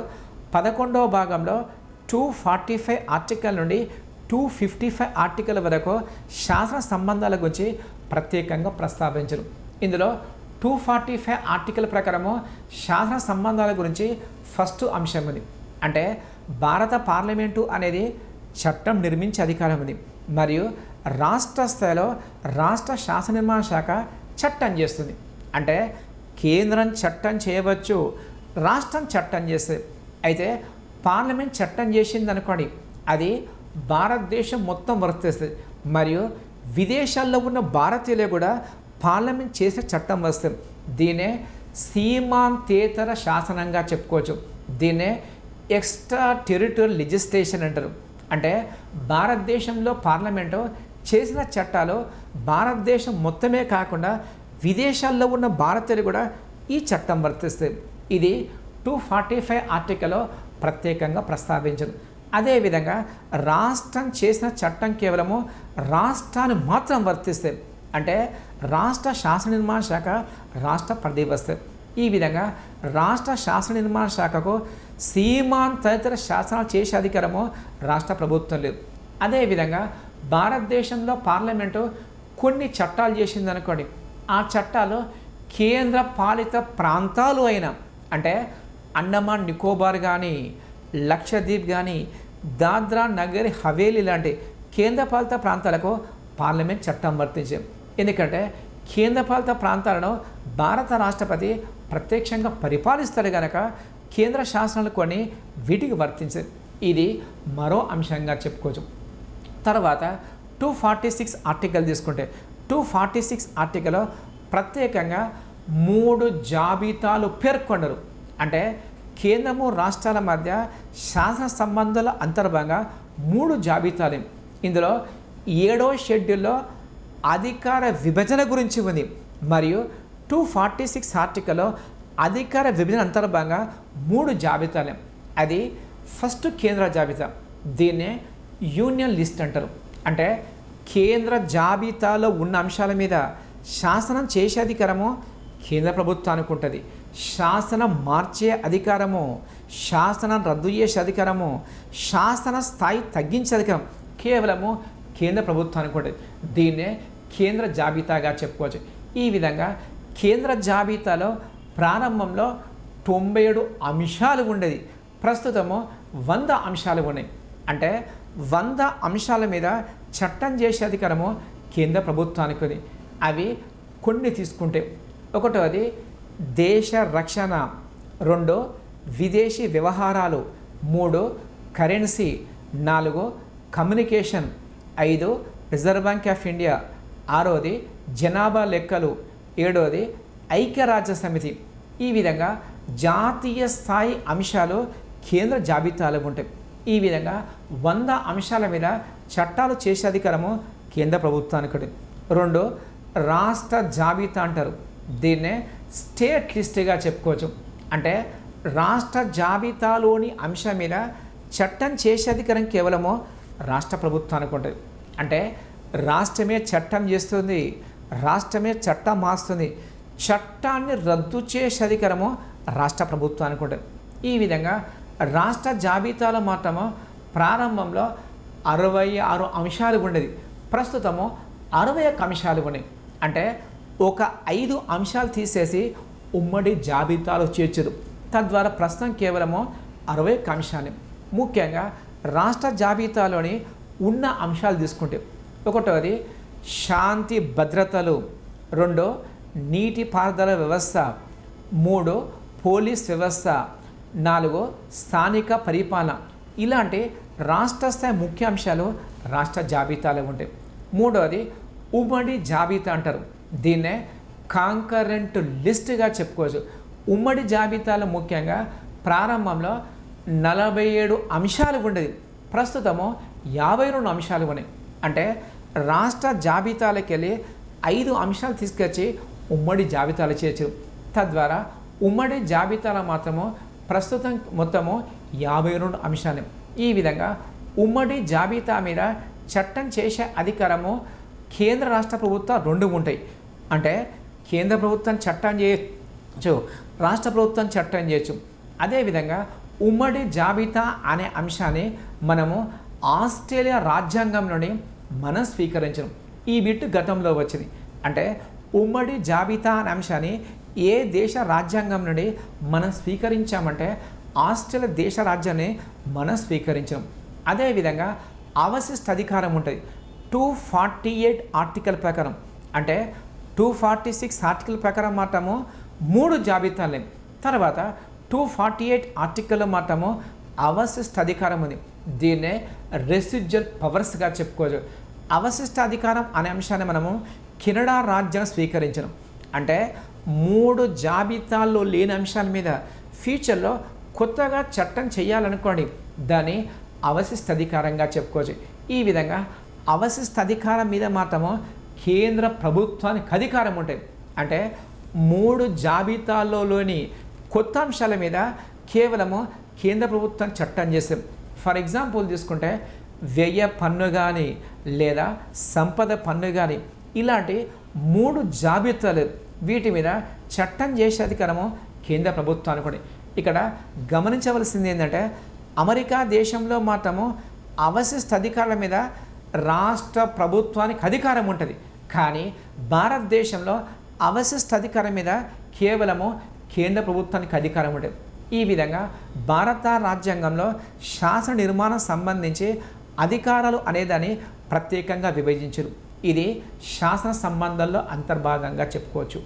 11వ భాగంలో 245 ఆర్టికల్ నుండి 255 ఆర్టికల్ వరకు శాసన సంబంధాల గురించి ప్రత్యేకంగా ప్రస్తావించరు. ఇందులో 245 ఆర్టికల్ ప్రకారము శాసన సంబంధాల గురించి ఫస్ట్ అంశం ఉంది. అంటే భారత పార్లమెంటు అనేది చట్టం నిర్మించే అధికారం ఉంది మరియు రాష్ట్ర స్థాయిలో రాష్ట్ర శాసన నిర్మాణ శాఖ చట్టం చేస్తుంది. అంటే కేంద్రం చట్టం చేయవచ్చు, రాష్ట్రం చట్టం చేస్తుంది. అయితే పార్లమెంట్ చట్టం చేసింది అనుకోండి, అది భారతదేశం మొత్తం వర్తిస్తుంది మరియు విదేశాల్లో ఉన్న భారతీయులే కూడా పార్లమెంట్ చేసే చట్టం వస్తుంది. దీన్నే సీమాంతేతర శాసనంగా చెప్పుకోవచ్చు. దీన్నే ఎక్స్ట్రా టెరిటోరియల్ లెజిస్లేషన్ అంటారు. అంటే భారతదేశంలో పార్లమెంటు చేసిన చట్టాలు భారతదేశం మొత్తమే కాకుండా విదేశాల్లో ఉన్న భారతీయులు కూడా ఈ చట్టం వర్తిస్తుంది. ఇది 245 ఆర్టికల్లో ప్రత్యేకంగా ప్రస్తావించదు. అదేవిధంగా రాష్ట్రం చేసిన చట్టం కేవలము రాష్ట్రాన్ని మాత్రం వర్తిస్తుంది. అంటే రాష్ట్ర శాసన నిర్మాణ శాఖ రాష్ట్ర పరిధి వస్తుంది. ఈ విధంగా రాష్ట్ర శాసన నిర్మాణ శాఖకు సీమాంతర శాసనాలు చేసే అధికారము రాష్ట్ర ప్రభుత్వం లేదు. అదేవిధంగా భారతదేశంలో పార్లమెంటు కొన్ని చట్టాలు చేసింది అనుకోండి, ఆ చట్టాలు కేంద్ర పాలిత ప్రాంతాలు అయిన అంటే అండమాన్ నికోబార్ కానీ, లక్షద్వీప్ కానీ, దాద్రా నగర్ హవేలీ లాంటి కేంద్రపాలిత ప్రాంతాలకు పార్లమెంట్ చట్టం వర్తించారు. ఎందుకంటే కేంద్రపాలిత ప్రాంతాలను భారత రాష్ట్రపతి ప్రత్యక్షంగా పరిపాలిస్తారు కనుక కేంద్ర శాసనాలు కొన్ని వీటికి వర్తించారు. ఇది మరో అంశంగా చెప్పుకోవచ్చు. తర్వాత 246 ఆర్టికల్ తీసుకుంటే 246 ఆర్టికల్లో ప్రత్యేకంగా 3 జాబితాలు పేర్కొన్నారు. అంటే కేంద్రము రాష్ట్రాల మధ్య శాసన సంబంధాల అంతర్భాగంగా 3 జాబితాలు. ఇందులో 7వ షెడ్యూల్లో అధికార విభజన గురించి ఉంది. మరియు 246 ఆర్టికల్లో అధికార విభజన అంతర్భాగంగా 3 జాబితాలు. అది ఫస్ట్ కేంద్ర జాబితా. దీన్నే యూనియన్ లిస్ట్ అంటారు. అంటే కేంద్ర జాబితాలో ఉన్న అంశాల మీద శాసనం చేసే అధికారము కేంద్ర ప్రభుత్వానికి ఉంటుంది. శాసనం మార్చే అధికారము, శాసనం రద్దు చేసే అధికారము, శాసన స్థాయి తగ్గించే అధికారం కేవలము కేంద్ర ప్రభుత్వానికి ఉంటుంది. దీన్నే కేంద్ర జాబితాగా చెప్పుకోవచ్చు. ఈ విధంగా కేంద్ర జాబితాలో ప్రారంభంలో 97 అంశాలు ఉండేది. ప్రస్తుతము 100 అంశాలు ఉన్నాయి. అంటే 100 అంశాల మీద చట్టం చేసే అధికారము కేంద్ర ప్రభుత్వానికి ఉంది. అవి కొన్ని తీసుకుంటే, ఒకటోది దేశ రక్షణ, 2 విదేశీ వ్యవహారాలు, 3 currency, 4 communication, 5 Reserve Bank of India, 6వది జనాభా లెక్కలు, 7వది ఐక్యరాజ్య సమితి. ఈ విధంగా జాతీయ స్థాయి అంశాలు కేంద్ర జాబితాలో ఉంటాయి. ఈ విధంగా 100 అంశాల మీద చట్టాలు చేసే అధికారము కేంద్ర ప్రభుత్వానికి ఉంటుంది. 2 రాష్ట్ర జాబితా అంటారు. దీన్నే స్టేట్ లిస్ట్గా చెప్పుకోవచ్చు. అంటే రాష్ట్ర జాబితాలోని అంశం మీద చట్టం చేసే అధికారం కేవలము రాష్ట్ర ప్రభుత్వానికి ఉంటుంది. అంటే రాష్ట్రమే చట్టం చేస్తుంది, రాష్ట్రమే చట్టం మారుస్తుంది, చట్టాన్ని రద్దు చేసే అధికారము రాష్ట్ర ప్రభుత్వానికి ఉంటుంది. ఈ విధంగా రాష్ట్ర జాబితాలో మాత్రము ప్రారంభంలో 66 అంశాలు ఉండేది. ప్రస్తుతము 61 అంశాలు ఉన్నాయి. అంటే ఒక 5 అంశాలు తీసేసి ఉమ్మడి జాబితాలో చేర్చదు. తద్వారా ప్రస్తుతం కేవలము 61 అంశాలు. ముఖ్యంగా రాష్ట్ర జాబితాలోని ఉన్న అంశాలు తీసుకుంటే, ఒకటోది శాంతి భద్రతలు, 2 నీటిపారుదల వ్యవస్థ, 3 పోలీస్ వ్యవస్థ, 4 స్థానిక పరిపాలన. ఇలాంటి రాష్ట్ర స్థాయి ముఖ్య అంశాలు రాష్ట్ర జాబితాలో ఉంటాయి. 3వది ఉమ్మడి జాబితా అంటారు. దీన్నే కాంకరెంట్ లిస్ట్గా చెప్పుకోవచ్చు. ఉమ్మడి జాబితాలో ముఖ్యంగా ప్రారంభంలో 47 అంశాలు ఉండేది. ప్రస్తుతము 52 అంశాలు ఉన్నాయి. అంటే రాష్ట్ర జాబితాలకు వెళ్ళి 5 అంశాలు తీసుకొచ్చి ఉమ్మడి జాబితాలు చేయొచ్చు. తద్వారా ఉమ్మడి జాబితాలో మాత్రము ప్రస్తుతం మొత్తము 52 అంశాలు. ఈ విధంగా ఉమ్మడి జాబితా మీద చట్టం చేసే అధికారము కేంద్ర రాష్ట్ర ప్రభుత్వం 2 ఉంటాయి. అంటే కేంద్ర ప్రభుత్వం చట్టం చేయొచ్చు, రాష్ట్ర ప్రభుత్వం చట్టం చేయొచ్చు. అదేవిధంగా ఉమ్మడి జాబితా అనే అంశాన్ని మనము ఆస్ట్రేలియా రాజ్యాంగం నుండి మనం స్వీకరించడం. ఈ బిట్ గతంలో వచ్చింది. అంటే ఉమ్మడి జాబితా అనే అంశాన్ని ఏ దేశ రాజ్యాంగం నుండి మనం స్వీకరించామంటే ఆస్ట్రేలియా దేశ రాజ్యాన్ని మనం స్వీకరించాం. అదేవిధంగా అవశిష్ట అధికారం ఉంటుంది 248 ఆర్టికల్ ప్రకారం. అంటే 246 ఆర్టికల్ ప్రకారం మాత్రము 3 జాబితాలే. తర్వాత 248 ఆర్టికల్లో మాత్రము అవశిష్ట అధికారం ఉంది. దీన్నే రెసిడ్యువల్ పవర్స్గా చెప్పుకోవచ్చు. అవశిష్ట అధికారం అనే అంశాన్ని మనము కెనడా రాజ్యం స్వీకరించడం. అంటే 3 జాబితాల్లో లేని అంశాల మీద ఫ్యూచర్లో కొత్తగా చట్టం చేయాలనుకోండి, దాన్ని అవశిష్ట అధికారంగా చెప్పుకోవచ్చు. ఈ విధంగా అవశిష్ట అధికారం మీద మాత్రము కేంద్ర ప్రభుత్వానికి అధికారం ఉంటుంది. అంటే 3 జాబితాల్లోని కొత్త అంశాల మీద కేవలము కేంద్ర ప్రభుత్వం చట్టం చేస్తాం. ఫర్ ఎగ్జాంపుల్ తీసుకుంటే వ్యయ పన్ను కానీ లేదా సంపద పన్ను కానీ ఇలాంటి 3 జాబితాలు, వీటి మీద చట్టం చేసే అధికారము కేంద్ర ప్రభుత్వానికి కూడా. ఇక్కడ గమనించవలసింది ఏంటంటే అమెరికా దేశంలో మాత్రము అవశిష్ట అధికారుల మీద రాష్ట్ర ప్రభుత్వానికి అధికారం ఉంటుంది. కానీ భారతదేశంలో అవశిష్ట అధికారం మీద కేవలము కేంద్ర ప్రభుత్వానికి అధికారం ఉంటుంది. ఈ విధంగా భారత రాజ్యాంగంలో శాసన నిర్మాణం సంబంధించి అధికారాలు అనేదాన్ని ప్రత్యేకంగా విభజించరు. ఇది శాసన సంబంధాల్లో అంతర్భాగంగా చెప్పుకోవచ్చు.